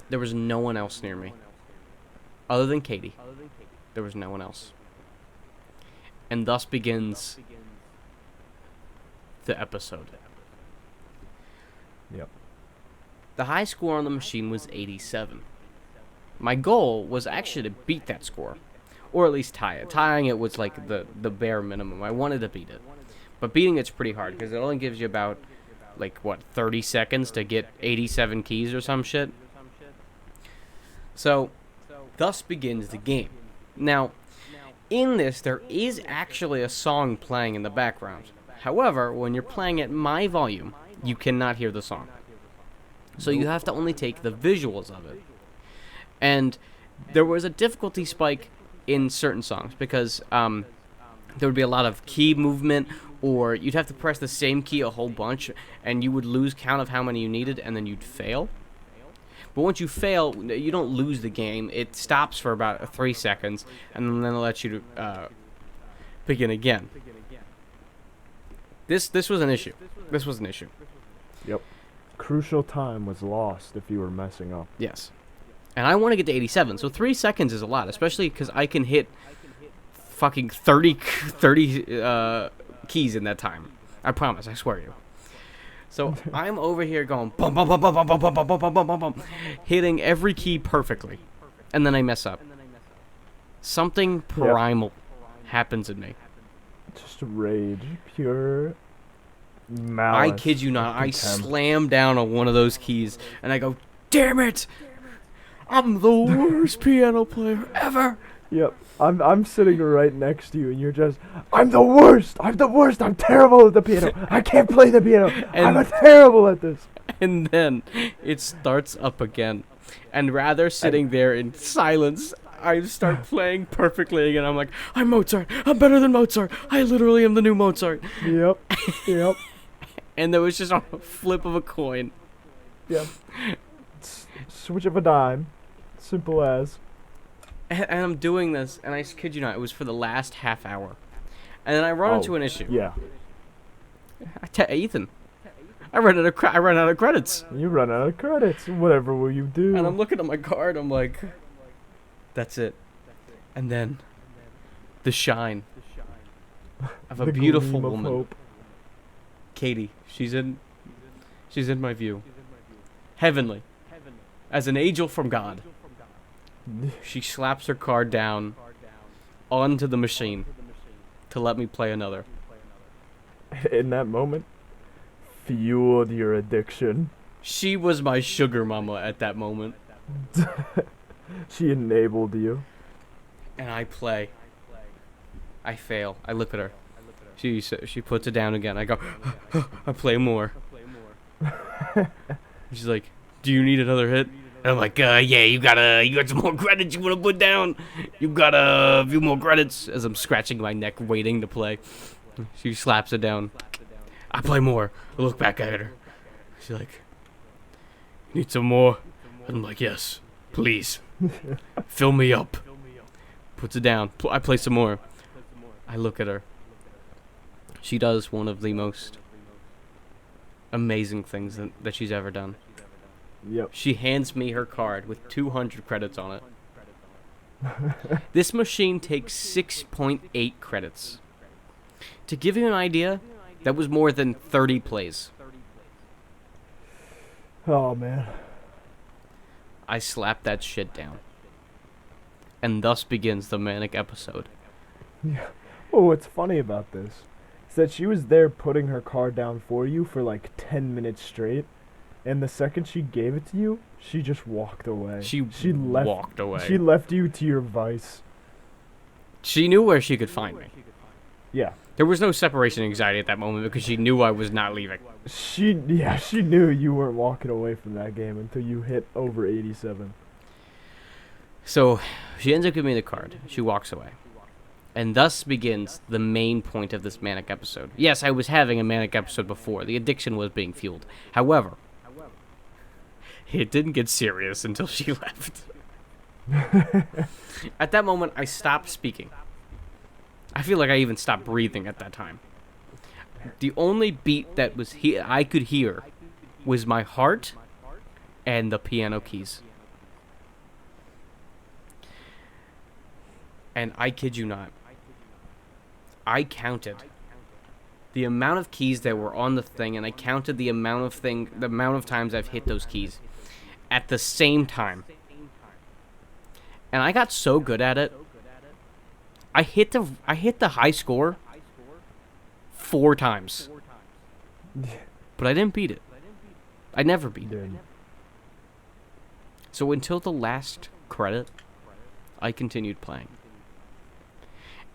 There was no one else near me. Other than Katie. There was no one else. And thus begins the episode. Yep. The high score on the machine was 87. My goal was actually to beat that score. Or at least tie it. Tying it was like the bare minimum. I wanted to beat it. But beating it's pretty hard because it only gives you about, 30 seconds to get 87 keys or some shit. So, thus begins the game. Now, in this, there is actually a song playing in the background. However, when you're playing at my volume, you cannot hear the song. So you have to only take the visuals of it. And there was a difficulty spike in certain songs because there would be a lot of key movement, or you'd have to press the same key a whole bunch, and you would lose count of how many you needed, and then you'd fail. But once you fail, you don't lose the game. It stops for about 3 seconds, and then it lets you begin again. This was an issue. This was an issue. Yep. Crucial time was lost if you were messing up. Yes. And I want to get to 87, so 3 seconds is a lot, especially because I can hit fucking 30 keys in that time. I promise, I swear you. So I'm over here going bum bum bum bum bum bum bum bum bum bum bum bum, hitting every key perfectly, and then I mess up. Something primal happens in me. Just rage, pure malice. I kid you not. I contempt. slam down on one of those keys, and I go, "Damn it! I'm the worst piano player ever." Yep. I'm sitting right next to you, and you're just, I'm the worst. I'm terrible at the piano. I can't play the piano. I'm terrible at this. And then it starts up again. And rather sitting there in silence, I start playing perfectly again. I'm like, I'm Mozart. I'm better than Mozart. I literally am the new Mozart. Yep. Yep. And there was just a flip of a coin. Yep. Switch of a dime. Simple as. And I'm doing this, and I kid you not, it was for the last half hour. And then I run into an issue. Yeah. Ethan, I ran out of credits. You run out of credits. Whatever will you do? And I'm looking at my card, I'm like, that's it. And then, the shine of a The beautiful gleam of woman. hope. Katie, she's in my view. Heavenly. As an angel from God. She slaps her card down onto the machine to let me play another. In that moment, fueled your addiction. She was my sugar mama at that moment. She enabled you. And I play. I fail. I look at her. She puts it down again. I go, I play more. She's like, do you need another hit? And I'm like, yeah, you got some more credits you want to put down? You got a few more credits. As I'm scratching my neck waiting to play. She slaps it down. I play more. I look back at her. She's like, need some more? And I'm like, yes, please. Fill me up. Puts it down. I play some more. I look at her. She does one of the most amazing things that she's ever done. Yep. She hands me her card with 200 credits on it. This machine takes 6.8 credits. To give you an idea, that was more than 30 plays. Oh, man. I slapped that shit down. And thus begins the manic episode. Yeah. Oh, what's funny about this is that she was there putting her card down for you for like 10 minutes straight. And the second she gave it to you, she just walked away. She walked away. She left you to your vice. She knew where she could find me. Yeah. There was no separation anxiety at that moment because she knew I was not leaving. She knew you weren't walking away from that game until you hit over 87. So she ends up giving me the card. She walks away. And thus begins the main point of this manic episode. Yes, I was having a manic episode before. The addiction was being fueled. However, it didn't get serious until she left. At that moment, I stopped speaking. I feel like I even stopped breathing at that time. The only beat that was I could hear was my heart and the piano keys. And I kid you not, I counted the amount of keys that were on the thing, and I counted the amount of times I've hit those keys at the same time. And I got so good at it. I hit the high score 4 times. But I didn't beat it. I never beat it. So until the last credit, I continued playing.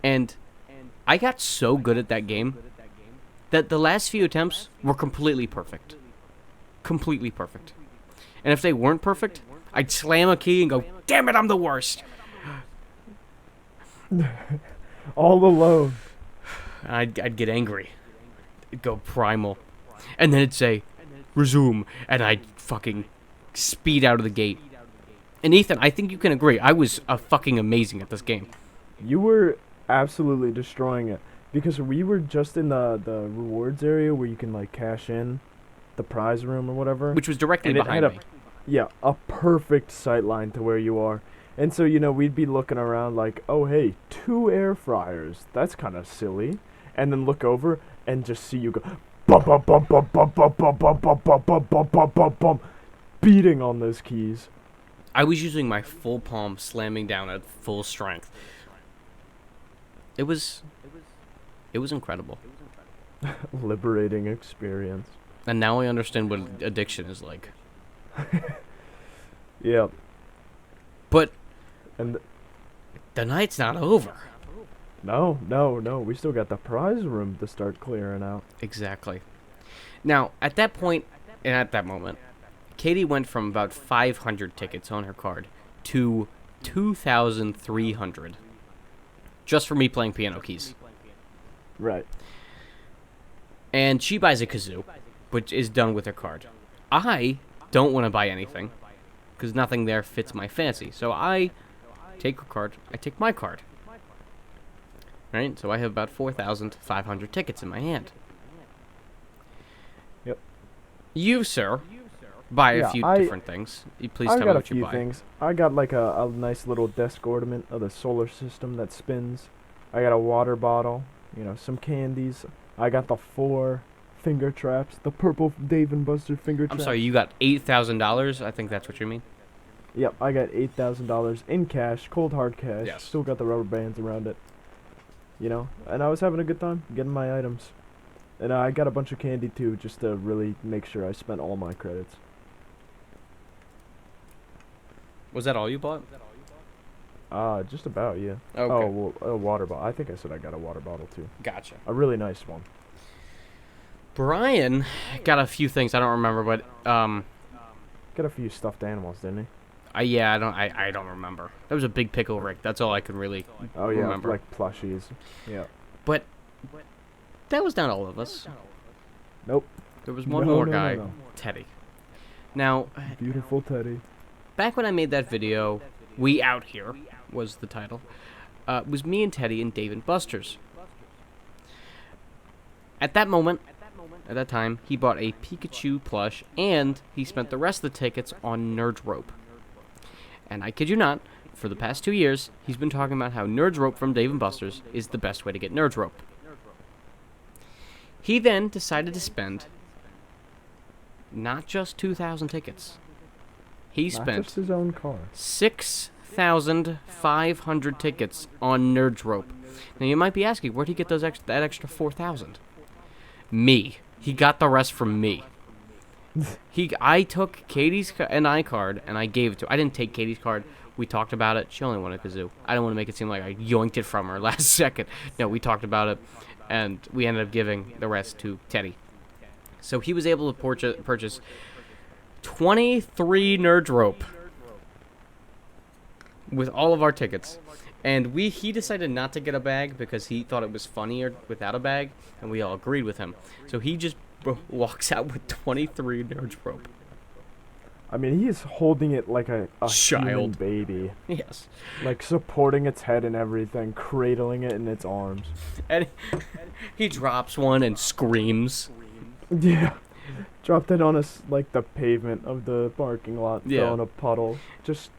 And I got so good at that game that the last few attempts were completely perfect. Completely perfect. And if they weren't perfect, I'd slam a key and go, "Damn it, I'm the worst." All alone. I'd get angry. It'd go primal. And then it'd say, "Resume." And I'd fucking speed out of the gate. And Ethan, I think you can agree, I was fucking amazing at this game. You were absolutely destroying it. Because we were just in the rewards area where you can, like, cash in the prize room or whatever. Which was directly And it behind had me. Yeah, a perfect sight line to where you are. And so, we'd be looking around like, oh, hey, 2 air fryers. That's kind of silly. And then look over and just see you go, bum, bum, bum, bum, bum, bum, bum, bum, bum, bum, bum, bum, bum, bum, bum, beating on those keys. I was using my full palm, slamming down at full strength. It was incredible. Liberating experience. And now I understand what addiction is like. Yeah. But And the night's not over. no. We still got the prize room to start clearing out. Exactly. Now, at that point, and at that moment, Katie went from about 500 tickets on her card to 2,300. Just for me playing piano keys. Right. And she buys a kazoo, which is done with her card. I don't want to buy anything, because nothing there fits my fancy. So I take her card, I take my card. Right? So I have about 4,500 tickets in my hand. Yep. You, sir, buy a Yeah, few different things. Please I tell me got a what you few buy. things. I got like a nice little desk ornament of the solar system that spins. I got a water bottle, some candies. I got the 4 finger traps, the purple Dave and Buster finger traps. I'm sorry, you got $8,000? I think that's what you mean. Yep, I got $8,000 in cash, cold hard cash. Yes. Still got the rubber bands around it. And I was having a good time getting my items. And I got a bunch of candy too, just to really make sure I spent all my credits. Was that all you bought? Just about, yeah. Okay. Oh, well, a water bottle. I think I said I got a water bottle too. Gotcha. A really nice one. Brian got a few things I don't remember, but Got a few stuffed animals, didn't he? I don't remember. That was a big pickle Rick. That's all I could really Oh yeah, remember. like plushies. Yeah. But that was not all of us. Nope. There was one No, more no, guy, no. Teddy. Now, Beautiful Teddy. back when I made that video, We Out Here was the title. It was me and Teddy and Dave and Buster's. At that moment, at that time, he bought a Pikachu plush, and he spent the rest of the tickets on Nerds Rope. And I kid you not, for the past 2 years, he's been talking about how Nerds Rope from Dave & Buster's is the best way to get Nerds Rope. He then decided to spend not just 2,000 tickets. He Not spent just his own car. 6,500 tickets on Nerds Rope. Now you might be asking, where'd he get that extra 4,000? Me. He got the rest from me. I took Katie's and I card and I gave it to her. I didn't take Katie's card. We talked about it. She only wanted a kazoo. I don't want to make it seem like I yoinked it from her last second. No, we talked about it. and we ended up giving the rest to Teddy. So he was able to purchase 23 Nerd Rope with all of our tickets. And he decided not to get a bag because he thought it was funnier without a bag, and we all agreed with him. So he just walks out with 23 Nerd Rope. I mean, he's holding it like a human Child. baby. Yes. Like, supporting its head and everything, cradling it in its arms. And he drops one and screams. Yeah. Dropped it on us, like, the pavement of the parking lot, Yeah. fell in a puddle. Just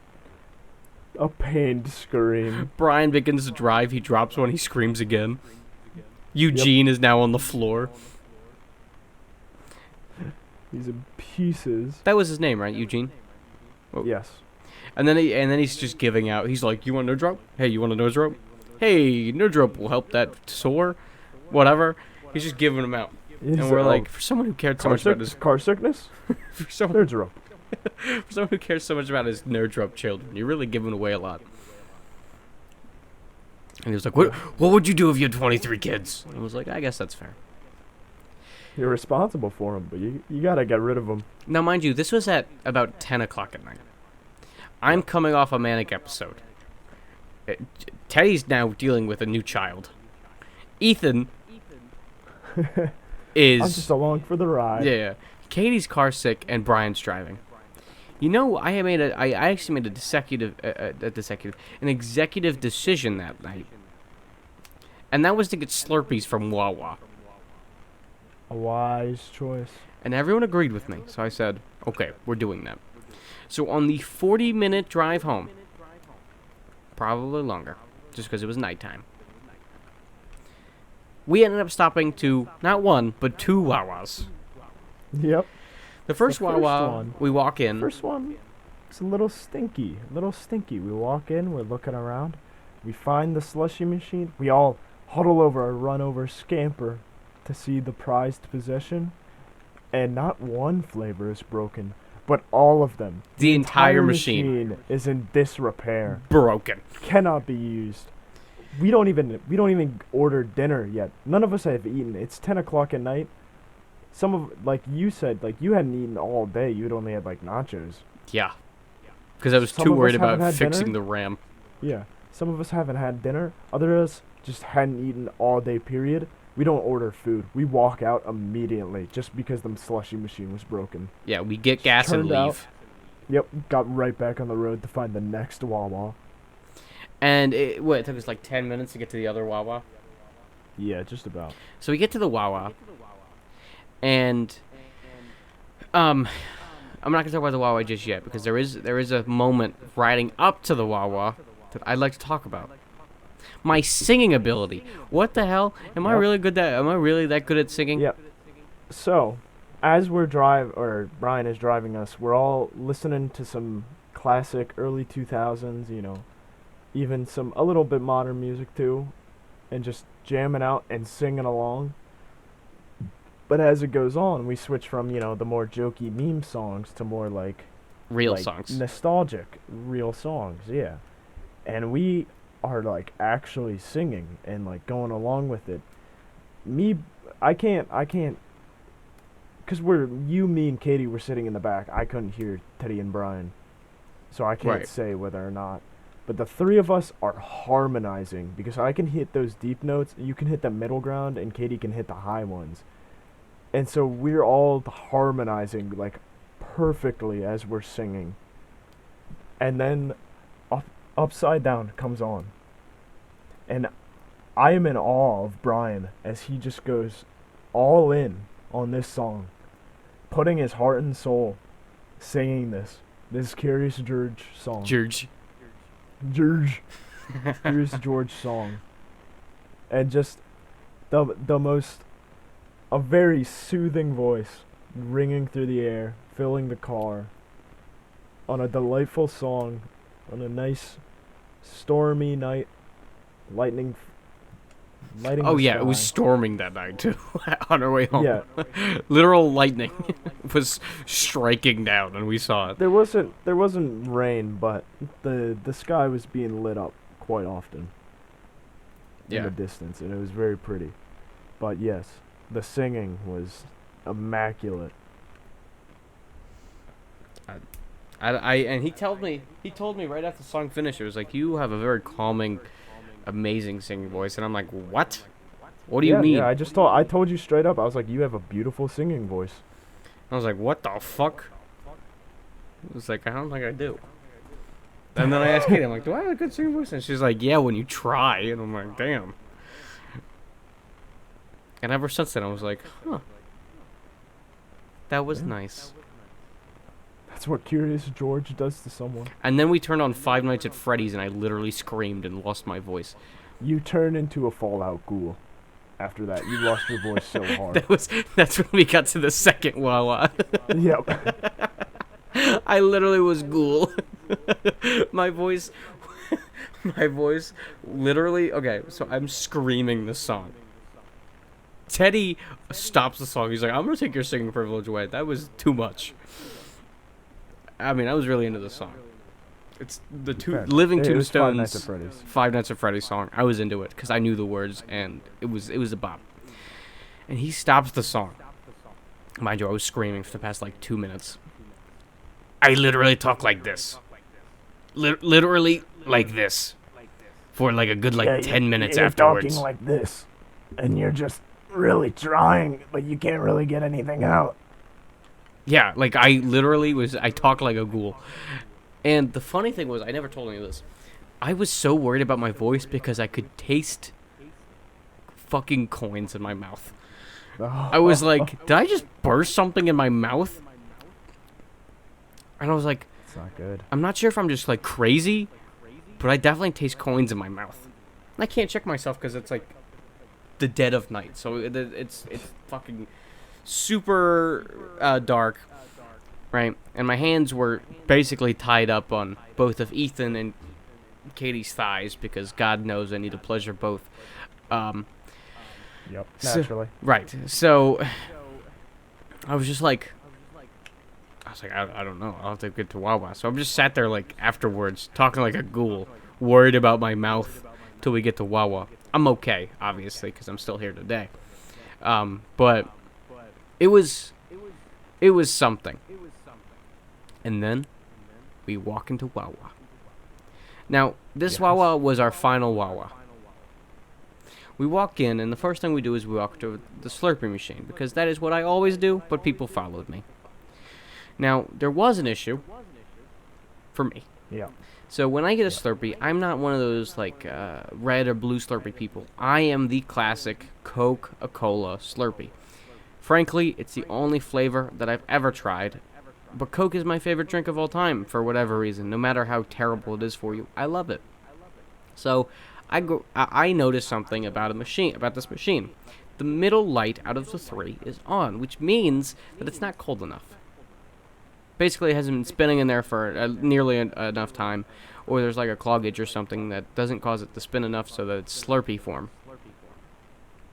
a pained scream. Brian begins to drive. He drops one. He screams again. Eugene is now on the floor. He's in pieces. That was his name, right, Eugene? Oh. Yes. And then he's just giving out. He's like, "You want a nerd rope? Hey, you want a nerd rope? Hey, nerd rope will help that sore, whatever." He's just giving them out, and we're like, for someone who cared so much about his car sickness, for someone Nerd's rope. for someone who cares so much about his nerd rope children, you're really giving away a lot. And he was like, "What would you do if you had 23 kids?" And I was like, "I guess that's fair." You're responsible for them, but you gotta get rid of them. Now, mind you, this was at about 10 o'clock at night. I'm coming off a manic episode. Teddy's now dealing with a new child. Ethan is... I'm just along for the ride. Yeah. Katie's car sick and Brian's driving. You know, I actually made an executive decision that night. And that was to get Slurpees from Wawa. A wise choice. And everyone agreed with me. So I said, okay, we're doing that. So on the 40-minute drive home, probably longer, just because it was nighttime, we ended up stopping to not one, but 2 Wawas. Yep. The first The first Wawa, one. we walk in. First one, it's a little stinky. We walk in, we're looking around. We find the slushy machine. We all huddle over, run over, scamper to see the prized possession. And not one flavor is broken, but all of them. The entire machine is in disrepair. Broken. Cannot be used. We don't even order dinner yet. None of us have eaten. It's 10 o'clock at night. Some of, like you said, like you hadn't eaten all day. You'd only had like nachos. Yeah. Because I was Some too of us worried haven't about had fixing dinner. the RAM. Yeah. Some of us haven't had dinner. Others just hadn't eaten all day, period. We don't order food. We walk out immediately just because the slushy machine was broken. Yeah, we get gas and Turned out- leave. Yep, got right back on the road to find the next Wawa. And it took us like 10 minutes to get to the other Wawa. Yeah, just about. So we get to the Wawa. And I'm not gonna talk about the Wawa just yet because there is a moment riding up to the Wawa that I'd like to talk about. My singing ability. What the hell? Am I Yep. really that good at singing? Yep. So, as Brian is driving us, we're all listening to some classic early 2000s, even a little bit modern music too, and just jamming out and singing along. But as it goes on, we switch from, the more jokey meme songs to more like Real like songs. nostalgic real songs, yeah. And we are like actually singing and like going along with it. I can't because me and Katie were sitting in the back. I couldn't hear Teddy and Brian, so I can't Right. say whether or not. But the three of us are harmonizing because I can hit those deep notes, you can hit the middle ground, and Katie can hit the high ones. And so we're all harmonizing like perfectly as we're singing. And then Upside Down comes on. And I am in awe of Brian as he just goes all in on this song, putting his heart and soul singing this Curious George song. George. Curious George song. And just a very soothing voice ringing through the air, filling the car on a delightful song on a nice stormy night. Lighting Oh the yeah, it was sky. storming that night too on our way home. Yeah. Literal lightning was striking down and we saw it. There wasn't rain, but the sky was being lit up quite often in Yeah. the distance, and it was very pretty. But yes, the singing was immaculate. And he told me right after the song finished, it was like, you have a very calming, amazing singing voice. And I'm like, what? What do you mean? Yeah, I told you straight up. I was like, you have a beautiful singing voice. I was like, what the fuck? I was like, I don't think I do. And then I asked Katie, I'm like, do I have a good singing voice? And she's like, yeah, when you try. And I'm like, damn. And ever since then, I was like, huh. That was nice. That's what Curious George does to someone. And then we turned on Five Nights at Freddy's, and I literally screamed and lost my voice. You turn into a Fallout ghoul. After that, you lost your voice so hard. That's when we got to the second Wawa. Yep. I literally was ghoul. my voice, literally. Okay, so I'm screaming this song. Teddy stops the song. He's like, "I'm gonna take your singing privilege away." That was too much. I mean, I was really into the song. It's the Living Tombstones Five Nights at Freddy's song. I was into it because I knew the words, and it was a bop. And he stops the song. Mind you, I was screaming for the past like 2 minutes. I literally talk like this. Literally like this. For like a good 10 minutes afterwards. You're talking like this, and you're just really trying, but you can't really get anything out. Yeah, like I talk like a ghoul. And the funny thing was, I never told any of this. I was so worried about my voice because I could taste fucking coins in my mouth. I was like, did I just burst something in my mouth? And I was like, it's not good. I'm not sure if I'm just like crazy, but I definitely taste coins in my mouth. And I can't check myself because it's like the dead of night. So it's fucking super dark. Right, and my hands were basically tied up on both of Ethan and Katie's thighs because God knows I need to pleasure both. Yep, naturally. Right, so I was just like, I don't know, I'll have to get to Wawa. So I'm just sat there like afterwards, talking like a ghoul, worried about my mouth till we get to Wawa. I'm okay, obviously, because I'm still here today. But it was something. And then we walk into Wawa. Now, this Wawa was our final Wawa. We walk in, and the first thing we do is we walk to the Slurpee machine, because that is what I always do, but people followed me. Now, there was an issue for me. Yeah. So when I get a Slurpee, I'm not one of those like red or blue Slurpee people. I am the classic Coca-Cola Slurpee. Frankly, it's the only flavor that I've ever tried. But Coke is my favorite drink of all time, for whatever reason. No matter how terrible it is for you, I love it. So, I noticed something about this machine. The middle light out of the three is on, which means that it's not cold enough. Basically, it hasn't been spinning in there for nearly enough time, or there's like a cloggage or something that doesn't cause it to spin enough so that it's Slurpee form.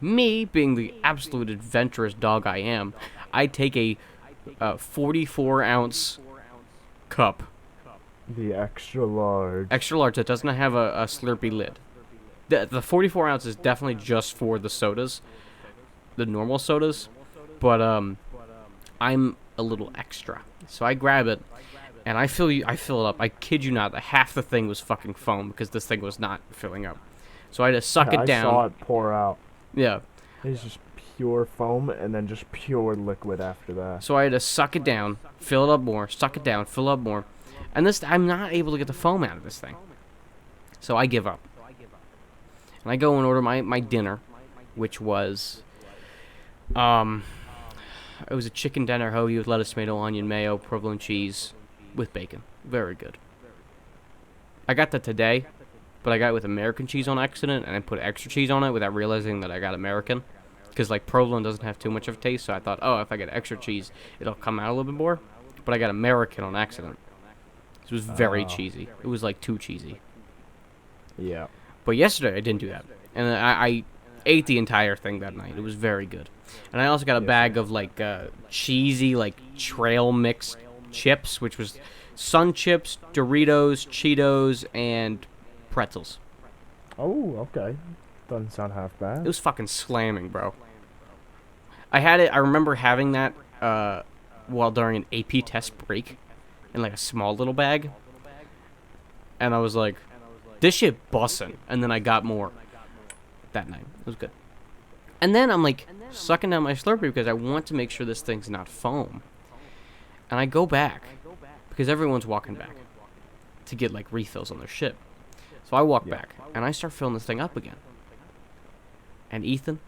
Me, being the absolute adventurous dog I am, I take a 44-ounce cup. The extra large. Extra large that doesn't have a Slurpee lid. The 44 ounce is definitely just for the sodas, the normal sodas, but I'm a little extra. So I grab it, and I fill it up. I kid you not, half the thing was fucking foam because this thing was not filling up. So I had to suck it down. I saw it pour out. Yeah. It's just pure foam and then just pure liquid after that. So I had to suck it down, fill it up more, suck it down, fill up more. And I'm not able to get the foam out of this thing. So I give up. And I go and order my dinner, which was, it was a chicken dinner hoagie with lettuce, tomato, onion, mayo, provolone cheese, with bacon. Very good. I got that today, but I got it with American cheese on accident, and I put extra cheese on it without realizing that I got American. Because, like, provolone doesn't have too much of a taste, so I thought, oh, if I get extra cheese, it'll come out a little bit more. But I got American on accident. It was very cheesy. It was, like, too cheesy. Yeah. But yesterday, I didn't do that. And I ate the entire thing that night. It was very good. And I also got a bag of, like, cheesy, like, trail mix chips, which was Sun Chips, Doritos, Cheetos, and pretzels. Oh, okay. Doesn't sound half bad. It was fucking slamming, bro. I had it. I remember having that while during an AP test break in like a small little bag, and I was like, "This shit bussin'," and then I got more that night. It was good. And then I'm like sucking down my Slurpee because I want to make sure this thing's not foam. And I go back because everyone's walking back to get like refills on their ship. So I walk back and I start filling this thing up again. And Ethan,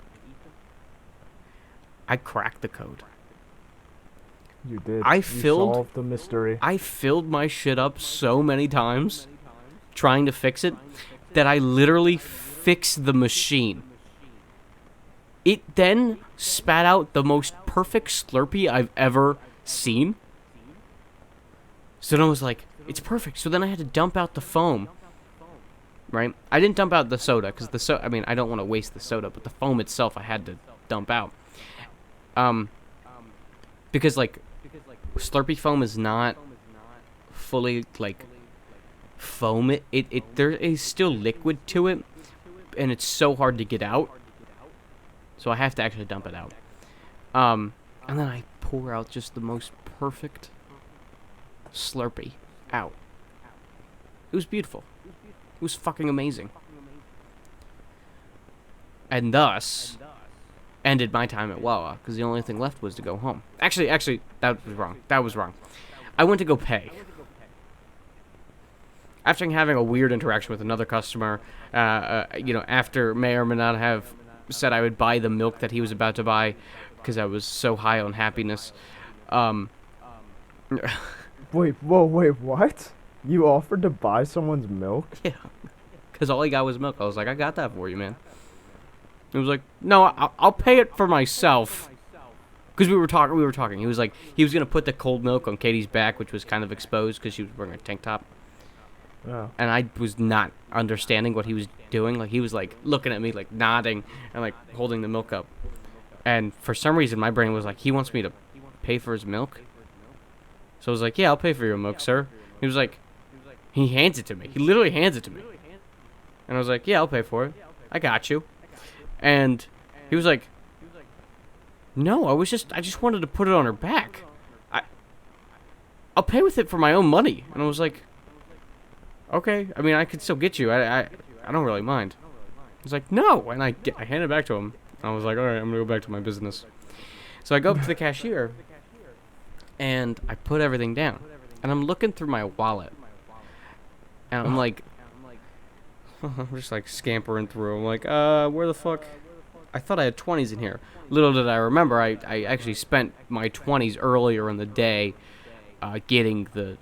I cracked the code. You did. I You filled- solved the mystery. I filled my shit up so many times trying to fix it that I literally fixed the machine. It then spat out the most perfect Slurpee I've ever seen. So then I was like, it's perfect. So then I had to dump out the foam. Right? I didn't dump out the soda because I mean, I don't want to waste the soda, but the foam itself I had to dump out. Because like Slurpee foam is not fully like foam. It there is still liquid to it, and it's so hard to get out. So I have to actually dump it out. And then I pour out just the most perfect Slurpee out. It was beautiful. It was fucking amazing. And thus ended my time at Wawa, because the only thing left was to go home. Actually, that was wrong. I went to go pay. After having a weird interaction with another customer, after may or may not have said I would buy the milk that he was about to buy, because I was so high on happiness. Wait, what? You offered to buy someone's milk? Yeah, because all he got was milk. I was like, I got that for you, man. He was like, no, I'll pay it for myself. Because we were talking. He was like, he was going to put the cold milk on Katie's back, which was kind of exposed because she was wearing a tank top. Oh. And I was not understanding what he was doing. Like, he was, like, looking at me, like, nodding and, like, holding the milk up. And for some reason, my brain was like, he wants me to pay for his milk? So I was like, yeah, I'll pay for your milk, sir. He was like, he hands it to me. He literally hands it to me. And I was like, yeah, I'll pay for it. I got you. And he was like, no, I just wanted to put it on her back. I'll pay with it for my own money. And I was like, okay. I mean, I could still get you. I don't really mind. He's like, no. And I hand it back to him. I was like, all right, I'm going to go back to my business. So I go up to the cashier, and I put everything down. And I'm looking through my wallet. And I'm like, I'm just like scampering through. I'm like, where the fuck? I thought I had 20s in here. Little did I remember, I actually spent my 20s earlier in the day getting the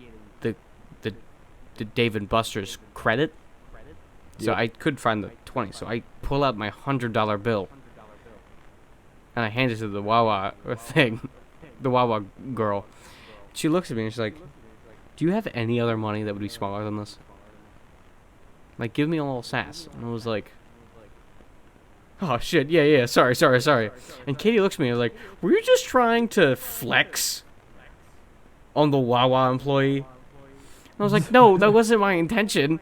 Dave & Buster's credit. So I could find the 20. So I pull out my $100 bill. And I hand it to the Wawa thing. The Wawa girl. She looks at me and she's like, do you have any other money that would be smaller than this? Like, give me a little sass. And I was like, oh, shit, yeah, sorry. And Katie looks at me and was like, were you just trying to flex on the Wawa employee? And I was like, no, that wasn't my intention.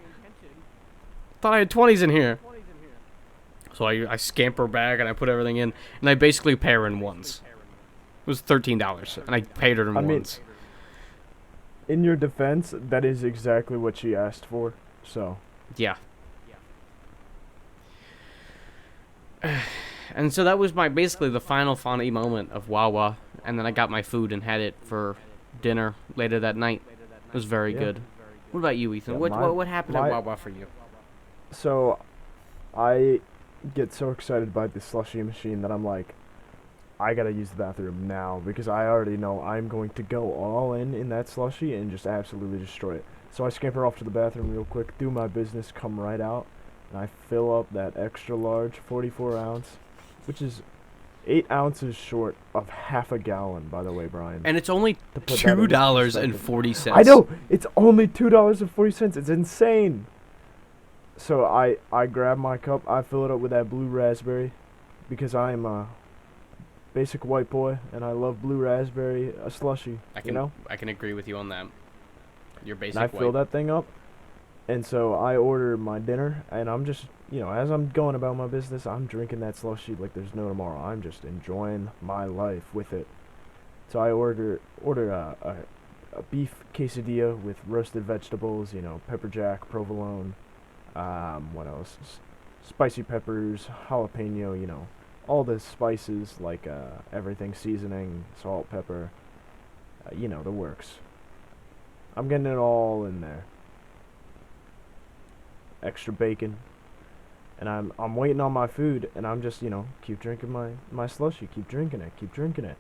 Thought I had 20s in here. So I scamper back and I put everything in, and I basically pay her in ones. It was $13, and I paid her in ones. In your defense, that is exactly what she asked for, so... Yeah. And so that was basically the final funny moment of Wawa, and then I got my food and had it for dinner later that night. It was very good. What about you, Ethan? Yeah, what happened at Wawa for you? So, I get so excited by the slushie machine that I'm like, I gotta use the bathroom now, because I already know I'm going to go all in that slushie and just absolutely destroy it. So I scamper off to the bathroom real quick, do my business, come right out, and I fill up that extra large 44 ounce, which is 8 ounces short of half a gallon, by the way, Brian. And it's only put that into $2.40. I know! It's only $2.40. It's insane! So I grab my cup, I fill it up with that blue raspberry, because I am a basic white boy, and I love blue raspberry slushie, you know? I can agree with you on that. You're basic And I fill that thing up, And so I order my dinner, and I'm just, as I'm going about my business, I'm drinking that slushy like there's no tomorrow. I'm just enjoying my life with it. So I order a beef quesadilla with roasted vegetables, pepper jack, provolone, what else? Spicy peppers, jalapeno, all the spices like everything, seasoning, salt, pepper, the works. I'm getting it all in there. Extra bacon, and I'm waiting on my food, and I'm just keep drinking my slushy, keep drinking it,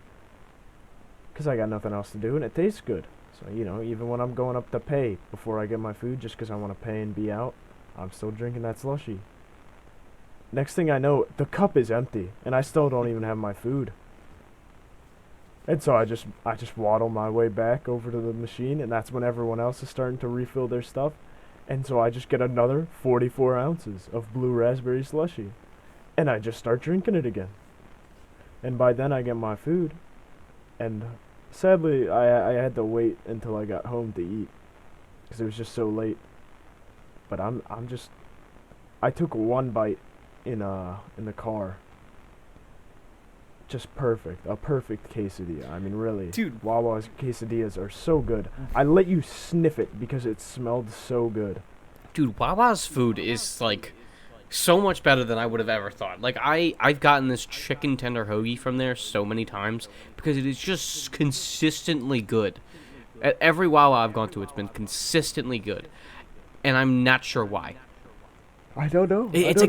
cause I got nothing else to do, and it tastes good. So even when I'm going up to pay before I get my food, just cause I want to pay and be out, I'm still drinking that slushy. Next thing I know, the cup is empty, and I still don't even have my food. And so I just waddle my way back over to the machine, and that's when everyone else is starting to refill their stuff. And so I just get another 44 ounces of blue raspberry slushy. And I just start drinking it again. And by then I get my food. And sadly, I had to wait until I got home to eat, because it was just so late. But I took one bite in the car. Just perfect. A perfect quesadilla. I mean, really. Dude. Wawa's quesadillas are so good. I let you sniff it because it smelled so good. Dude, Wawa's food is, like, so much better than I would have ever thought. Like, I've gotten this chicken tender hoagie from there so many times because it is just consistently good. At every Wawa I've gone to, it's been consistently good. And I'm not sure why. I don't know. It's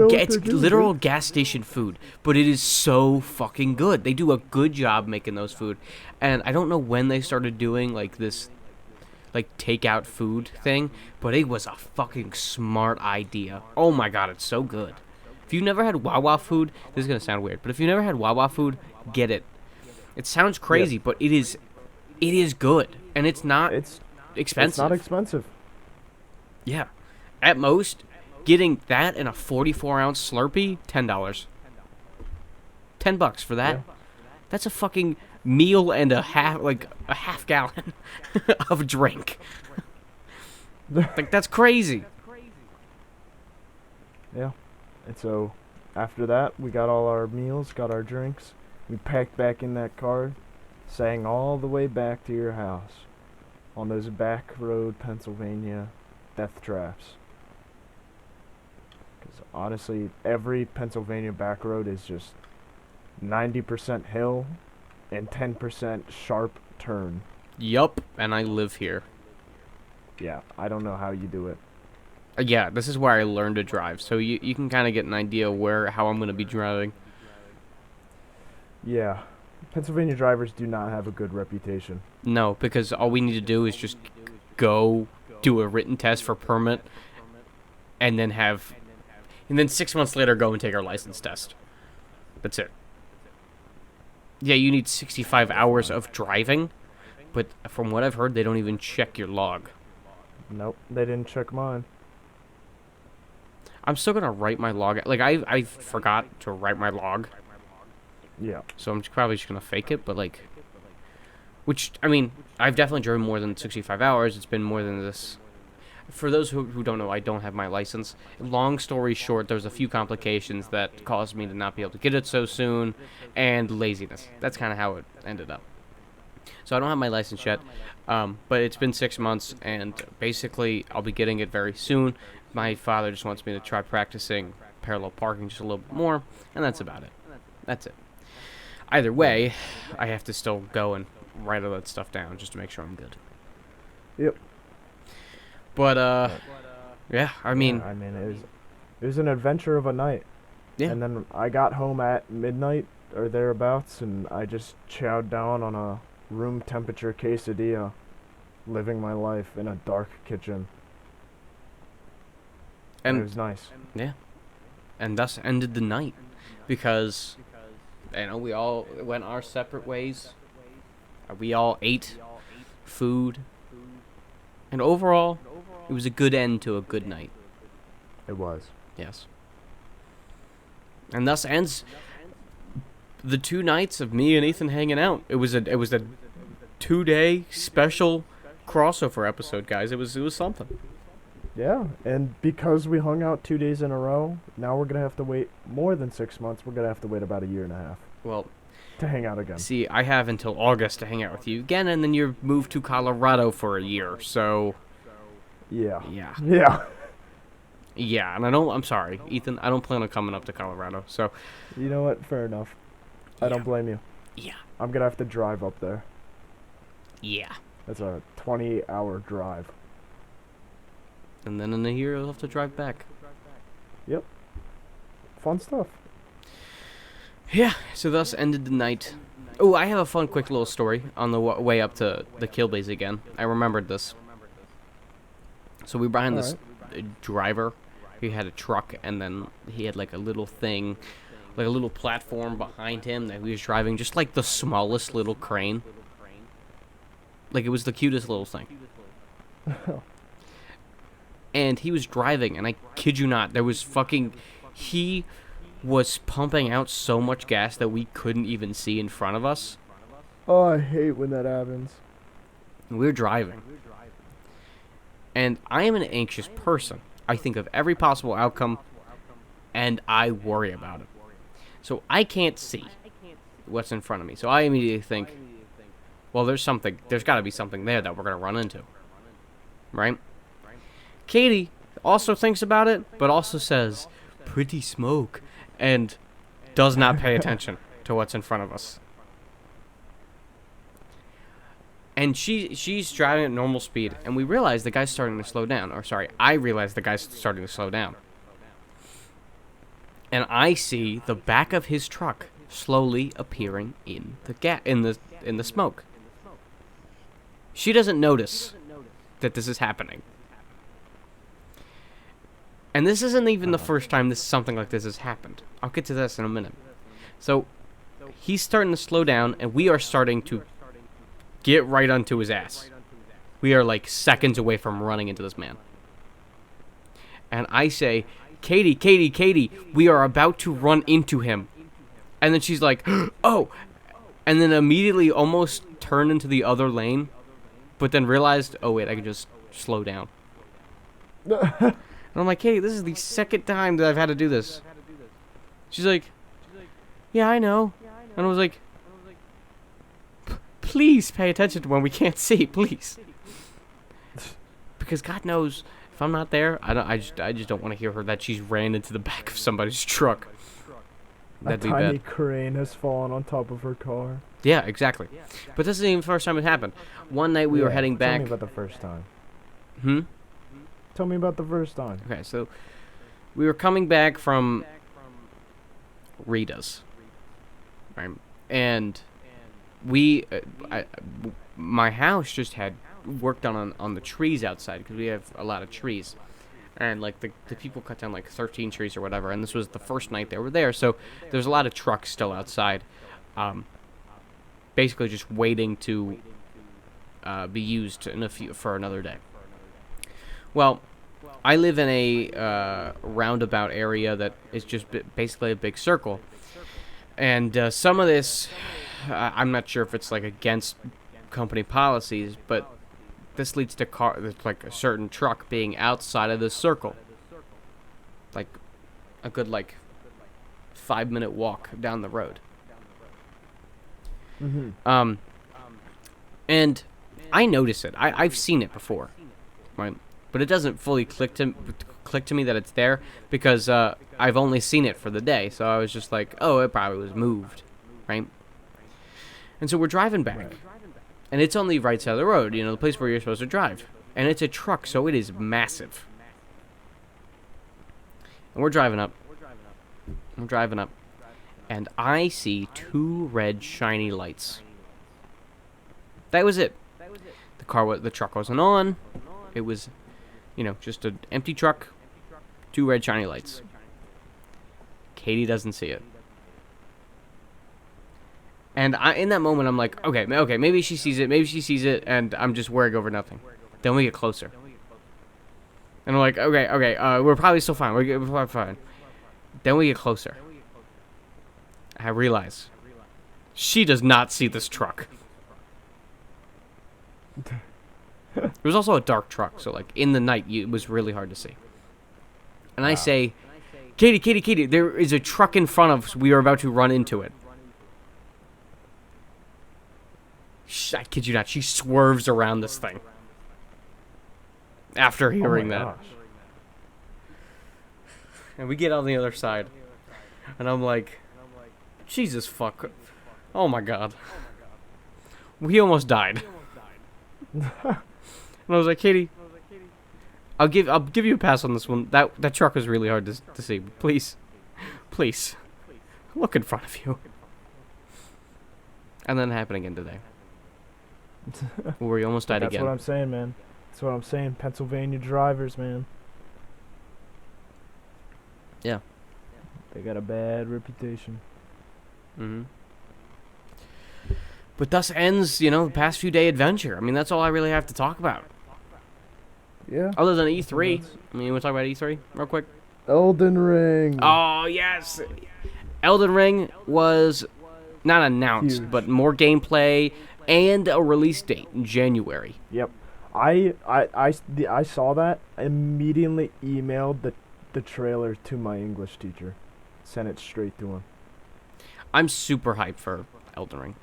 literal gas station food, but it is so fucking good. They do a good job making those food, and I don't know when they started doing like this, like takeout food thing, but it was a fucking smart idea. Oh my god, it's so good. If you've never had Wawa food, this is gonna sound weird, but if you've never had Wawa food, get it. It sounds crazy, but it is good, and it's not expensive. It's not expensive. Yeah, at most. Getting that in a 44-ounce Slurpee, $10. $10 for that. Yeah. That's a fucking meal and a half gallon of drink. Like, that's crazy. Yeah. And so after that, we got all our meals, got our drinks. We packed back in that car, sang all the way back to your house on those back road Pennsylvania death traps. Because honestly, every Pennsylvania back road is just 90% hill and 10% sharp turn. Yup, and I live here. Yeah, I don't know how you do it. Yeah, this is where I learned to drive, so you can kind of get an idea how I'm going to be driving. Yeah, Pennsylvania drivers do not have a good reputation. No, because all we need to do is just go do a written test for permit, and then 6 months later go and take our license test. That's it. Yeah, you need 65 hours of driving, but from what I've heard, they don't even check your log. Nope, they didn't check mine. I'm still gonna write my log. Like, I forgot to write my log. Yeah. So I'm probably just gonna fake it, but like... Which, I mean, I've definitely driven more than 65 hours. It's been more than this... For those who don't know, I don't have my license. Long story short, there's a few complications that caused me to not be able to get it so soon, and laziness. That's kind of how it ended up. So I don't have my license yet, but it's been 6 months, and basically I'll be getting it very soon. My father just wants me to try practicing parallel parking just a little bit more, and that's about it. That's it. Either way, I have to still go and write all that stuff down just to make sure I'm good. Yep. But, yeah, I mean... Yeah, it was an adventure of a night. Yeah. And then I got home at midnight or thereabouts, and I just chowed down on a room temperature quesadilla, living my life in a dark kitchen. And it was nice. Yeah. And thus ended the night. Because, we all went our separate ways. We all ate food. And overall... It was a good end to a good night. It was. Yes. And thus ends the 2 nights of me and Ethan hanging out. It was a 2-day special crossover episode, guys. It was something. Yeah, and because we hung out 2 days in a row, now we're gonna have to wait more than 6 months. We're gonna have to wait about a year and a half Well, to hang out again. see, I have until August to hang out with you again, and then you're moved to Colorado for a year. So, Yeah. yeah. Yeah. Yeah, and I don't, I'm sorry, Ethan, I don't plan on coming up to Colorado. So, You know what? Fair enough. I Yeah. don't blame you. yeah. I'm gonna have to drive up there. Yeah. That's a 20-hour drive. And then in a year, you'll have to drive back. Fun stuff. Yeah, so thus ended the night. Oh, I have a fun, quick little story on the way up to the kill base again. I remembered this. So we were behind this driver. He had a truck, and then he had like a little thing, like a little platform behind him that he was driving, just like the smallest little crane. Like it was the cutest little thing. And he was driving, and I kid you not, there was fucking... He was pumping out so much gas that we couldn't even see in front of us. Oh, I hate when that happens. We're driving. And I am an anxious person. I think of every possible outcome, and I worry about it. So I can't see what's in front of me. So I immediately think, well, there's got to be something there that we're going to run into. Right? Katie also thinks about it, but also says, pretty smoke, and does not pay attention to what's in front of us. And she's driving at normal speed, and we realize the guy's starting to slow down. Or sorry, I realize the guy's starting to slow down. And I see the back of his truck slowly appearing in the smoke. She doesn't notice that this is happening. And this isn't even the first time something like this has happened. I'll get to this in a minute. So, he's starting to slow down, and we are starting to get right onto his ass. We are like seconds away from running into this man. And I say, Katie, we are about to run into him. And then she's like, oh. And then immediately almost turned into the other lane, but then realized, oh wait, I can just slow down. And I'm like, hey, this is the second time that I've had to do this. She's like, yeah, I know. And I was like, please pay attention to when we can't see, please. Because God knows, if I'm not there, I just don't want to hear her that she's ran into the back of somebody's truck. That'd be A tiny bad. crane has fallen on top of her car. Yeah, exactly. But this isn't even the first time it happened. One night we were heading Tell back. me about the first time. Hmm? Tell me about the first time. Okay, so we were coming back from Rita's, right? And my house just had work done on the trees outside because we have a lot of trees, and like the people cut down like 13 trees or whatever. And this was the first night they were there, so there's a lot of trucks still outside, basically just waiting to be used for another day. Well, I live in a roundabout area that is just basically a big circle. And some of this, I'm not sure if it's like against company policies, but this leads to like a certain truck being outside of the circle. Like a good 5-minute walk down the road. Mm-hmm. And I notice it. I've seen it before, right? But it doesn't fully click to me that it's there because I've only seen it for the day. So I was just like, oh, it probably was moved, right? And so we're driving back, Right. and it's on the right side of the road, the place where you're supposed to drive. And it's a truck, so it is massive. And we're driving up. And I see 2 red shiny lights. That was it. The truck wasn't on. It was, just an empty truck, 2 red shiny lights. Katie doesn't see it. And in that moment, I'm like, okay, maybe she sees it, and I'm just worrying over nothing. Then we get closer. And I'm like, okay, we're probably still fine. We're probably fine. Then we get closer. I realize she does not see this truck. It was also a dark truck, so like in the night, it was really hard to see. And I say, Katie, Katie, Katie, there is a truck in front of us. We are about to run into it. I kid you not, she swerves around this thing. After hearing that. Gosh. And we get on the other side. And I'm like, Jesus fuck. Oh my god. We almost died. And I was like, Katie, I'll give you a pass on this one. That truck was really hard to see. Please. Please. Look in front of you. And then it happened again today. Where we almost died That's again. what I'm saying, man. That's what I'm saying. Pennsylvania drivers, man. Yeah. They got a bad reputation. Mm-hmm. But thus ends, the past few day adventure. I mean, that's all I really have to talk about. Yeah. Other than E3. I mean, you want to talk about E3 real quick? Elden Ring. Oh, yes. Elden Ring was not announced, Huge. but more gameplay and a release date in January. Yep. I saw that. Immediately emailed the trailer to my English teacher. Sent it straight to him. I'm super hyped for Elden Ring.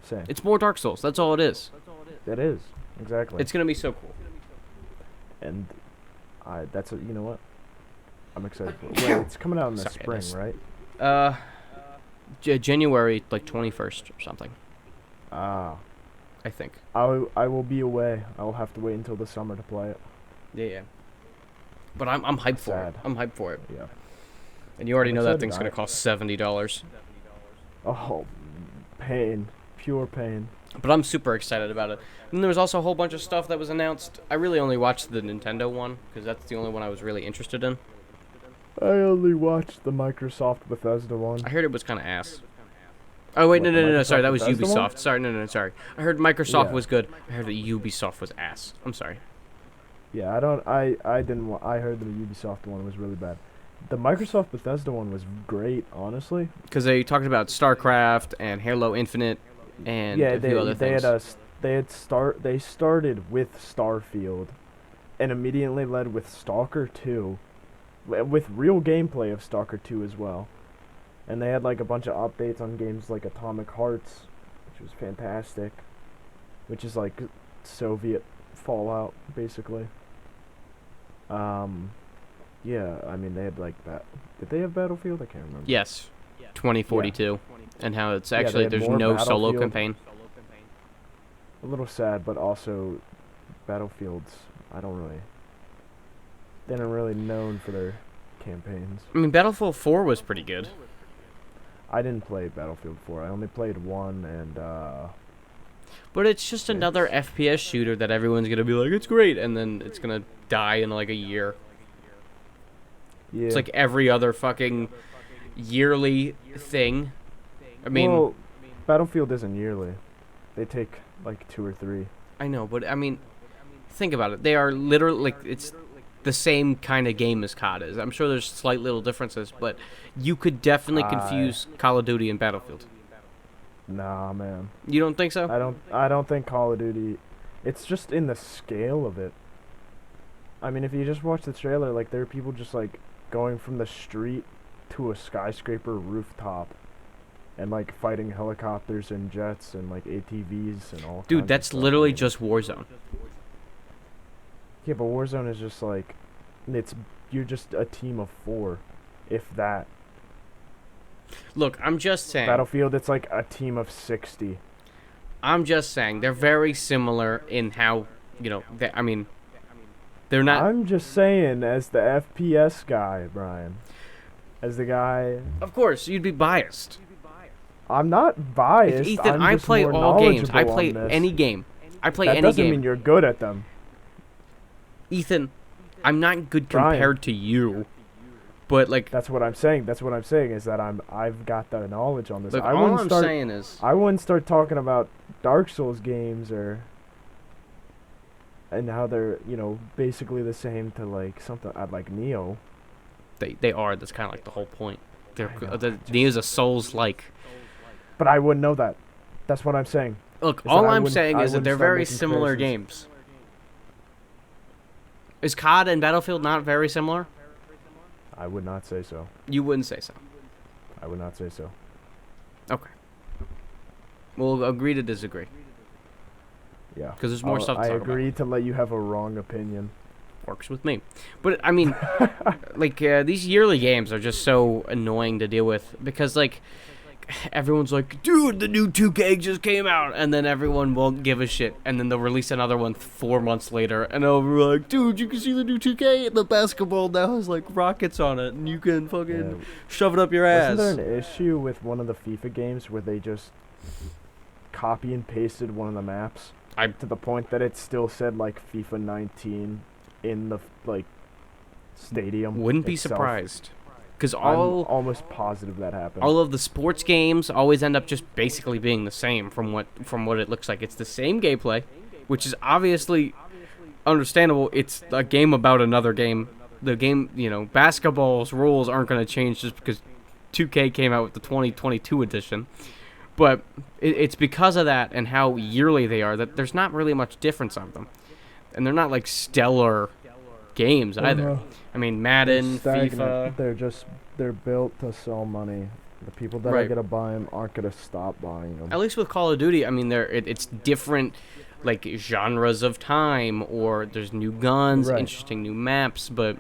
Same. It's more Dark Souls. That's all it is. That is. Exactly. It's going to be so cool. And you know what? I'm excited for it. Wait, it's coming out in the Sorry, spring, this- right? January, like 21st or something, Ah. I think. I will be away. I will have to wait until the summer to play it. Yeah. But I'm hyped for it. Sad. I'm hyped for it. Yeah. And you already I'm know that excited. thing's going to cost $70. Oh, pain. Pure pain. But I'm super excited about it. And there was also a whole bunch of stuff that was announced. I really only watched the Nintendo one, because that's the only one I was really interested in. I only watched the Microsoft Bethesda one. I heard it was kind of ass. Oh, wait, What, the no. Sorry, Microsoft that was Bethesda one? Ubisoft. Sorry, no, sorry. I heard Microsoft Yeah. was good. I heard that Ubisoft was ass. I'm sorry. Yeah, I heard the Ubisoft one was really bad. The Microsoft Bethesda one was great, honestly. Because they talked about StarCraft and Halo Infinite and Yeah, a few other they things. they started with Starfield, and immediately led with Stalker 2, with real gameplay of Stalker 2 as well. And they had like a bunch of updates on games like Atomic Hearts, which was fantastic, which is like Soviet Fallout basically. Yeah, I mean they had like that. Did they have Battlefield? I can't remember. Yes. 2042. And how it's Yeah, they actually, had there's more no solo Battlefield. campaign. A little sad, but also Battlefields. They're not really known for their campaigns. I mean, Battlefield 4 was pretty good. I didn't play Battlefield 4. I only played 1 and But it's just another FPS shooter that everyone's going to be like, it's great, and then it's going to die in like a year. yeah. It's like every other fucking yearly thing. I mean, well, Battlefield isn't yearly. They take like 2 or 3. I know, but I mean, think about it. They are literally, like, it's the same kind of game as COD is. I'm sure there's slight little differences, but you could definitely confuse Call of Duty and Battlefield. Nah, man. You don't think so? I don't think Call of Duty. It's just in the scale of it. I mean, if you just watch the trailer, like there are people just like going from the street to a skyscraper rooftop, and like fighting helicopters and jets and like ATVs and all. Dude, kinds of that's stuff. literally just Warzone. Yeah, but Warzone is just like, you're just a team of 4, if that. Look, I'm just saying. Battlefield, it's like a team of 60. I'm just saying they're very similar in how, I mean, they're not. I'm just saying, as the FPS guy, Brian, as the guy. Of course, you'd be biased. I'm not biased. Ethan, I'm I just play more all games. I knowledgeable play on this. any game. I play That any doesn't game. mean you're good at them. Ethan, I'm not good Brian. compared to you, but like, That's what I'm saying. That's what I'm saying is that I've got the knowledge on this. look, I all wouldn't I'm start. saying is, I wouldn't start talking about Dark Souls games and how they're basically the same to like something like Neo. they are. That's kind of like the whole point. They're I know, Neo's a Souls-like. But I wouldn't know that. That's what I'm saying. Look, Is that all I I'm wouldn't- saying I is that wouldn't they're start very making similar comparisons. games. Is COD and Battlefield not very similar? I would not say so. You wouldn't say so. I would not say so. Okay. We'll agree to disagree. Yeah. 'Cause there's more stuff to I talk about. agree to let you have a wrong opinion. Works with me. But, I mean, like, these yearly games are just so annoying to deal with. Because, like, everyone's like, dude, the new 2K just came out. And then everyone won't give a shit. And then they'll release another one 4 months later. And they'll be like, dude, you can see the new 2K? The basketball now has, like, rockets on it. And you can fucking shove it up your ass. Wasn't there an issue with one of the FIFA games where they just copy and pasted one of the maps? To the point that it still said, like, FIFA 19 in the, like, stadium. Wouldn't be itself. surprised. Because I'm all almost positive that happened. all of the sports games always end up just basically being the same from what it looks like. It's the same gameplay, which is obviously understandable. It's a game about another game. The game, basketball's rules aren't going to change just because 2K came out with the 2022 edition. But it's because of that and how yearly they are that there's not really much difference of them. And they're not like stellar games either. I mean, Madden, FIFA. They're built to sell money. The people that are Right. gonna buy them aren't gonna stop buying them. At least with Call of Duty, I mean, it's different, like, genres of time, or there's new guns, Right. interesting new maps, but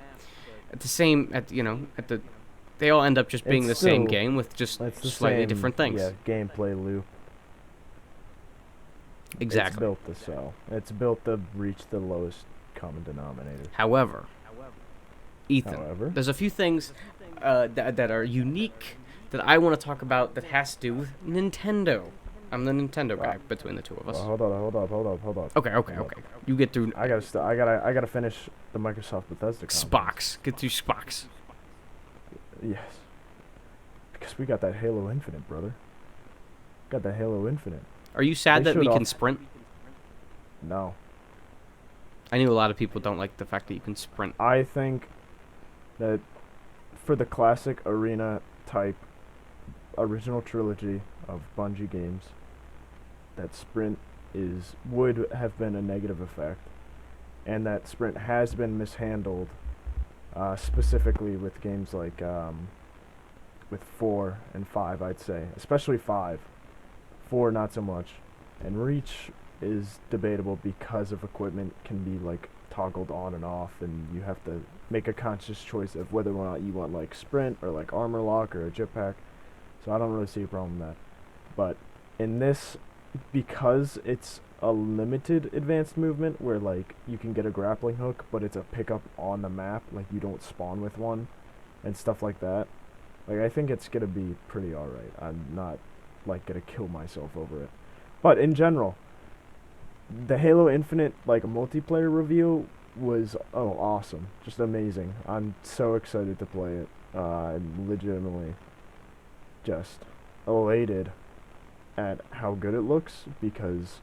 they all end up just being It's the same still- game with just It's the slightly same, different things. Yeah, gameplay loop. It's Exactly. built to sell. It's built to reach the lowest common denominator. However, Ethan, However, there's a few things that are unique that I want to talk about that has to do with Nintendo. I'm the Nintendo guy between the two of us. well, hold up. Okay. Hold You get through I gotta finish the Microsoft Bethesda conference. Spox. Get through Spox. Yes. Because we got that Halo Infinite, brother. Got that Halo Infinite. Are you sad They that we showed can off- sprint? No. I knew a lot of people don't like the fact that you can sprint. I think that for the classic arena type original trilogy of Bungie games, that sprint would have been a negative effect, and that sprint has been mishandled, specifically with games like with 4 and 5, I'd say, especially 5. 4 not so much, and Reach is debatable because of equipment can be like toggled on and off, and you have to make a conscious choice of whether or not you want like sprint or like armor lock or a jetpack. So I don't really see a problem with that. But in this, because it's a limited advanced movement where like you can get a grappling hook, but it's a pickup on the map, like you don't spawn with one and stuff like that. Like I think it's gonna be pretty alright. I'm not like gonna kill myself over it. But in general, the Halo Infinite like multiplayer reveal was awesome, just amazing. I'm so excited to play it. I'm legitimately just elated at how good it looks because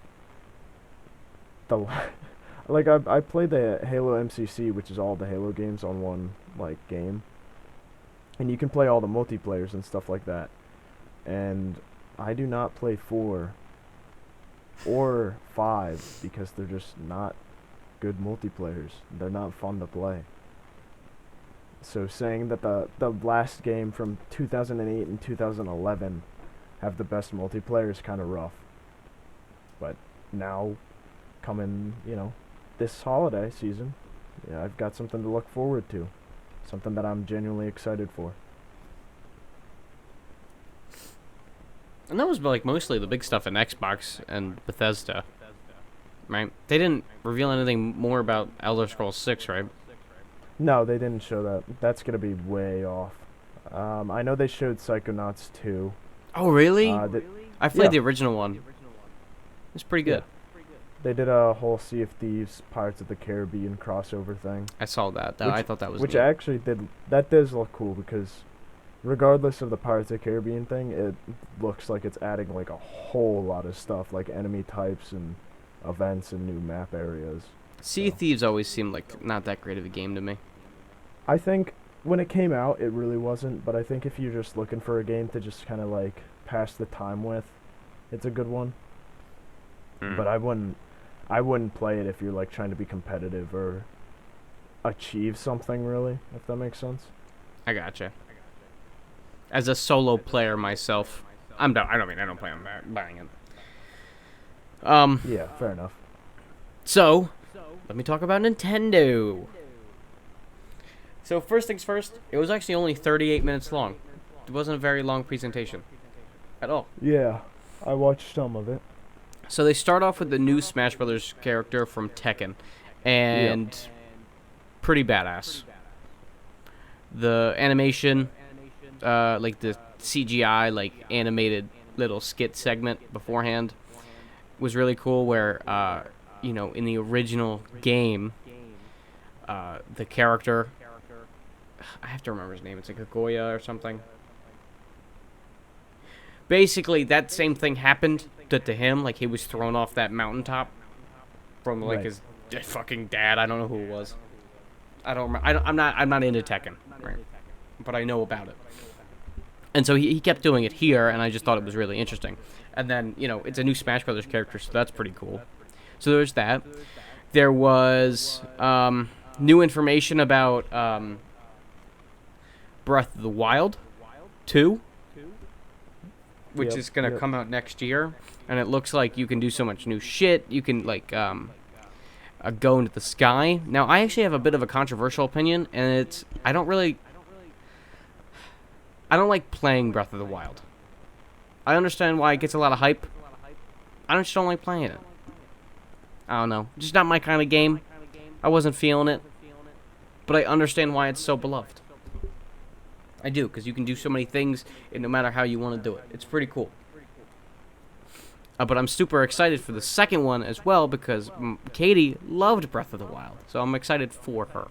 like I played the Halo MCC, which is all the Halo games on one like game, and you can play all the multiplayers and stuff like that. And I do not play 4 or 5 because they're just not good multiplayers. They're not fun to play. So saying that the last game from 2008 and 2011 have the best multiplayer is kind of rough. But now, coming, this holiday season, I've got something to look forward to. Something that I'm genuinely excited for. And that was like mostly the big stuff in Xbox and Bethesda, right? They didn't reveal anything more about Elder Scrolls 6, right? No, they didn't show that. That's gonna be way off. I know they showed Psychonauts 2. Oh, really? I played yeah. the original one. It's pretty good. They did a whole Sea of Thieves, Pirates of the Caribbean crossover thing. I saw that. I thought that was Which neat. actually does look cool because regardless of the Pirates of the Caribbean thing, it looks like it's adding like a whole lot of stuff, like enemy types and events and new map areas. Sea of Thieves always seemed like not that great of a game to me. I think when it came out, it really wasn't, but I think if you're just looking for a game to just kind of like pass the time with, it's a good one. But I wouldn't play it if you're like trying to be competitive or achieve something really, if that makes sense. I gotcha. As a solo player myself, I'm done. I don't plan on buying it. Yeah, fair enough. So let me talk about Nintendo. So first things first, it was actually only 38 minutes long. It wasn't a very long presentation at all. Yeah, I watched some of it. So they start off with the new Smash Brothers character from Tekken, and pretty badass. The animation, like the CGI, like animated little skit segment beforehand, was really cool. Where, in the original game, the character, I have to remember his name. It's like Goya or something. Basically, that same thing happened to him. Like, he was thrown off that mountaintop from like his fucking dad. I don't know who it was. I don't remember. I'm not into Tekken, right? But I know about it. And so he kept doing it here, and I just thought it was really interesting. And then, it's a new Smash Brothers character, so that's pretty cool. So there's that. There was new information about Breath of the Wild 2, which is going to come out next year. And it looks like you can do so much new shit. You can, like, go into the sky. Now, I actually have a bit of a controversial opinion, and I don't like playing Breath of the Wild. I understand why it gets a lot of hype. I just don't like playing it. I don't know. Just not my kind of game. I wasn't feeling it. But I understand why it's so beloved. I do, because you can do so many things, and no matter how you want to do it. It's pretty cool. But I'm super excited for the second one as well, because Katie loved Breath of the Wild. So I'm excited for her.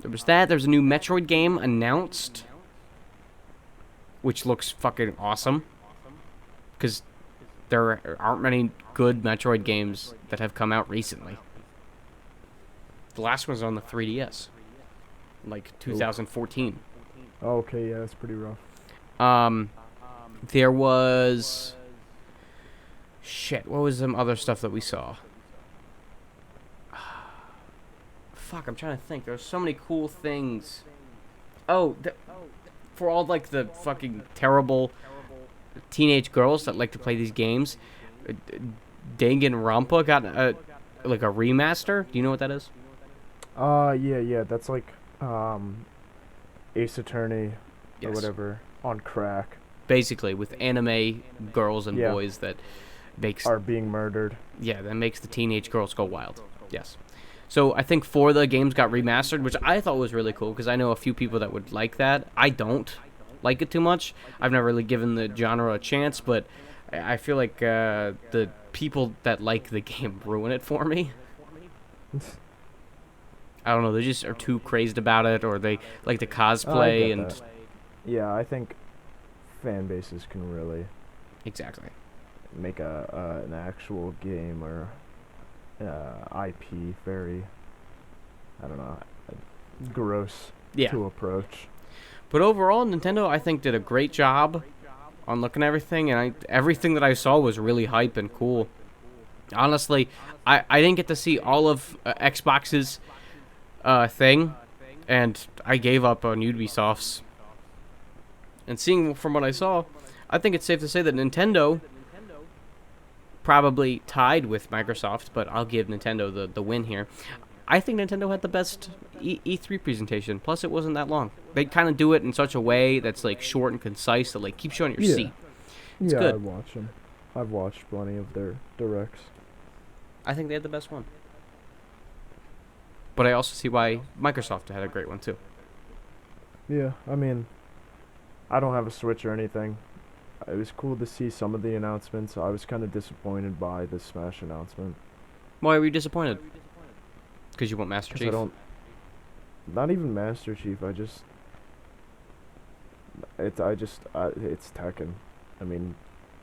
There was that. There's a new Metroid game announced, which looks fucking awesome. Because there aren't many good Metroid games that have come out recently. The last one was on the 3DS, like 2014. Oh, okay, yeah, that's pretty rough. There was... Shit, what was some other stuff that we saw? Fuck, I'm trying to think. There's so many cool things. Oh, for all, like, the fucking terrible teenage girls that like to play these games, Danganronpa got a remaster. Do you know what that is? Yeah, that's like, Ace Attorney or Yes. whatever on crack. Basically, with anime girls and boys that are being murdered. Yeah, that makes the teenage girls go wild. Yes. So I think 4 of the games got remastered, which I thought was really cool, because I know a few people that would like that. I don't like it too much. I've never really given the genre a chance, but I feel like the people that like the game ruin it for me. I don't know, they just are too crazed about it, or they like to cosplay and... That. Yeah, I think fan bases can really... Exactly. Make an actual game or IP very, I don't know, gross to approach. But overall, Nintendo, I think, did a great job on looking at everything, and everything that I saw was really hype and cool. Honestly, I didn't get to see all of Xbox's thing, and I gave up on Ubisoft's. And seeing from what I saw, I think it's safe to say that Nintendo probably tied with Microsoft, but I'll give Nintendo the win here. I think Nintendo had the best E3 presentation. Plus, it wasn't that long. They kind of do it in such a way that's like short and concise that like keeps you on your seat. It's good. I watch them. I've watched plenty of their directs. I think they had the best one. But I also see why Microsoft had a great one too. Yeah, I mean, I don't have a Switch or anything. It was cool to see some of the announcements. I was kind of disappointed by the Smash announcement. Why were you disappointed? Because you want Master Chief? I don't... Not even Master Chief, it's Tekken. I mean,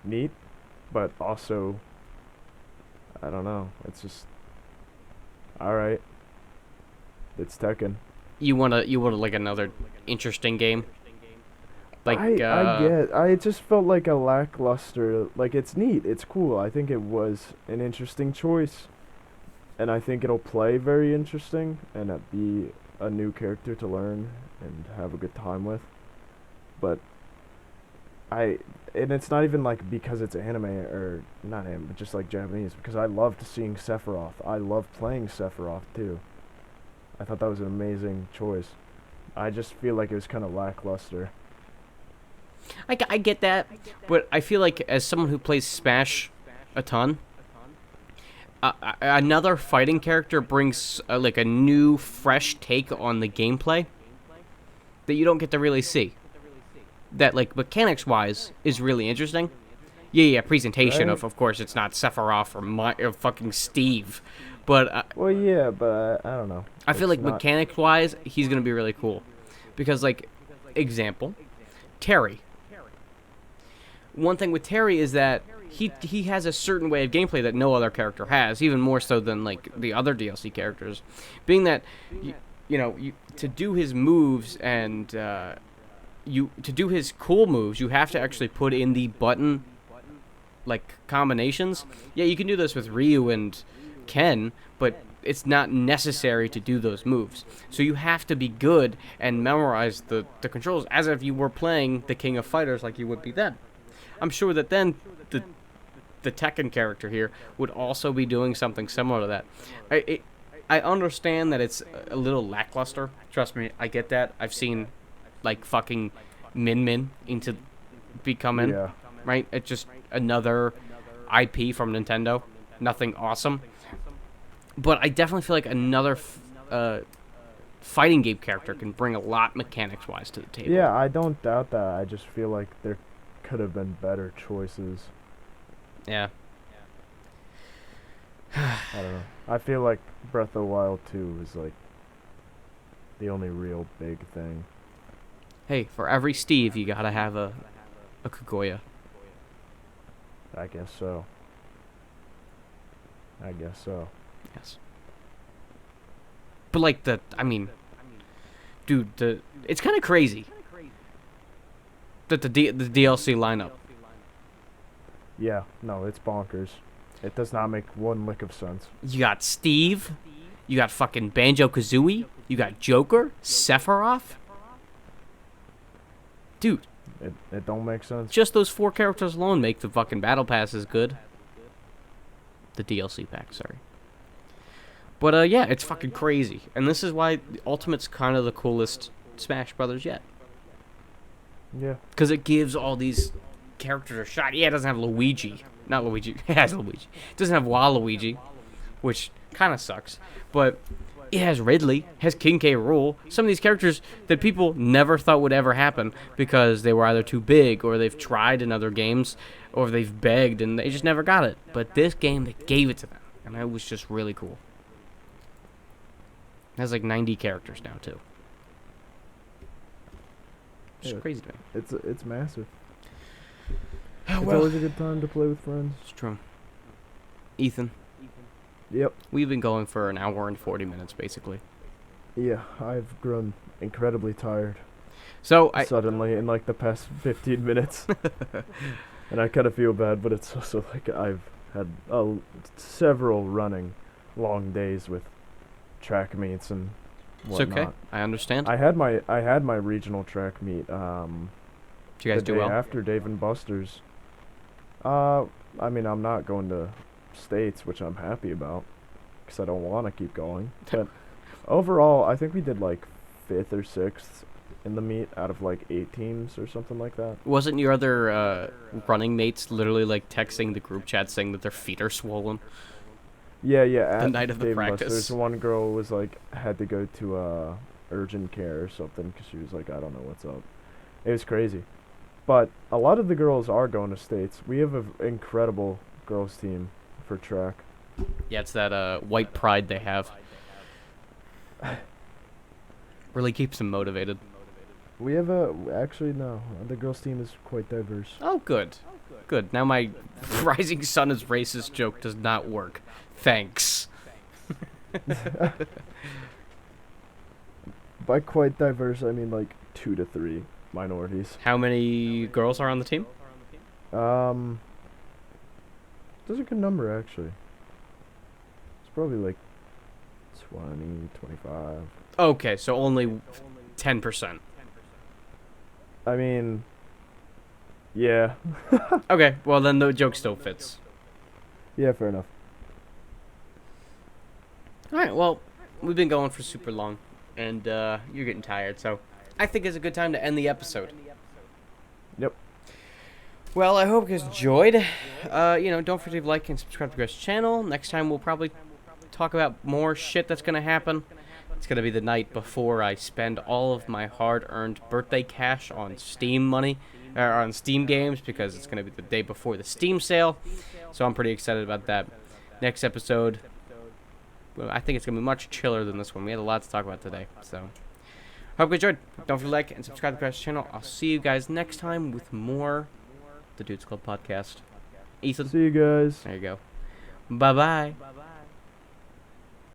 neat, but also, I don't know. It's just, alright. It's Tekken. You want like another interesting game? Like it just felt like a lackluster. Like, it's neat, it's cool. I think it was an interesting choice, and I think it'll play very interesting and be a new character to learn and have a good time with. But I and it's not even like because it's anime or not anime, but just like Japanese. Because I loved seeing Sephiroth. I loved playing Sephiroth too. I thought that was an amazing choice. I just feel like it was kind of lackluster. I get that, but I feel like as someone who plays Smash a ton, another fighting character brings like a new, fresh take on the gameplay that you don't get to really see. That like mechanics-wise is really interesting. Yeah, presentation Right. of course it's not Sephiroth or fucking Steve, but Well, yeah, but I don't know. I feel It's like not. mechanics-wise he's gonna be really cool, because like example, Terry. One thing with Terry is that he has a certain way of gameplay that no other character has, even more so than like the other DLC characters. Being that to do his moves and to do his cool moves, you have to actually put in the button like combinations. Yeah, you can do this with Ryu and Ken, but it's not necessary to do those moves. So you have to be good and memorize the controls as if you were playing the King of Fighters like you would be then. I'm sure that then the Tekken character here would also be doing something similar to that. I understand that it's a little lackluster. Trust me, I get that. I've seen like fucking Min Min into becoming Yeah. right. It's just another IP from Nintendo. Nothing awesome, but I definitely feel like another fighting game character can bring a lot mechanics wise to the table. Yeah, I don't doubt that. I just feel like there could have been better choices. Yeah. I don't know. I feel like Breath of the Wild 2 is like the only real big thing. Hey, for every Steve, you gotta have a Kaguya. I guess so. I guess so. Yes. But like dude, it's kind of crazy that the DLC lineup. Yeah, no, it's bonkers. It does not make one lick of sense. You got Steve, you got fucking Banjo-Kazooie, you got Joker, Sephiroth. Dude, It don't make sense. just those 4 characters alone make the fucking battle passes good. The DLC pack, sorry. But yeah, it's fucking crazy. And this is why Ultimate's kind of the coolest Smash Brothers yet. Yeah. Because it gives all these characters a shot. Yeah, it doesn't have Luigi. Not Luigi. It has Luigi. It doesn't have Waluigi, which kind of sucks. But it has Ridley, has King K. Rool. Some of these characters that people never thought would ever happen because they were either too big or they've tried in other games or they've begged and they just never got it. But this game, they gave it to them. And it was just really cool. It has like 90 characters now, too. It's Yeah. crazy to me. It's massive. Oh, It's well. always a good time to play with friends. It's true. Ethan, Yep. we've been going for an hour and 40 minutes, basically. Yeah, I've grown incredibly tired So, suddenly in like the past 15 minutes. And I kind of feel bad, but it's also like I've had several running long days with track meets and it's whatnot. okay. I understand. I had my regional track meet Did you guys the do day well? after Dave and Buster's. I mean, I'm not going to states, which I'm happy about, because I don't want to keep going. But overall, I think we did like 5th or 6th in the meet out of like 8 teams or something like that. Wasn't your other running mates literally like texting the group chat saying that their feet are swollen? Yeah, yeah. The At night of the Dave and practice. Buster's, one girl was like had to go to urgent care or something because she was like, I don't know what's up. It was crazy. But a lot of the girls are going to states. We have an incredible girls team for track. Yeah, it's that white pride they have. Really keeps them motivated. We have actually no, the girls team is quite diverse. Oh, good. Good. Now my Rising Sun is racist joke does not work. Thanks. By quite diverse, I mean like 2 to 3 minorities. How many girls are on the team? That's a good number actually. It's probably like 20, 25. Okay, so only 10%. I mean, yeah. Okay, well then the joke still fits. Yeah, fair enough. Alright, well, we've been going for super long, and you're getting tired, so I think it's a good time to end the episode. Yep. Well, I hope you guys enjoyed. Don't forget to like and subscribe to Greg's channel. Next time we'll probably talk about more shit that's gonna happen. It's gonna be the night before I spend all of my hard-earned birthday cash on Steam money, or on Steam games, because it's gonna be the day before the Steam sale. So I'm pretty excited about that. Next episode, well, I think it's gonna be much chiller than this one. We had a lot to talk about today, so hope you enjoyed. Don't forget to like and subscribe to Greg's channel. I'll see you guys next time with more The Dudes Club podcast. Ethan, See you guys. there you go. Bye bye.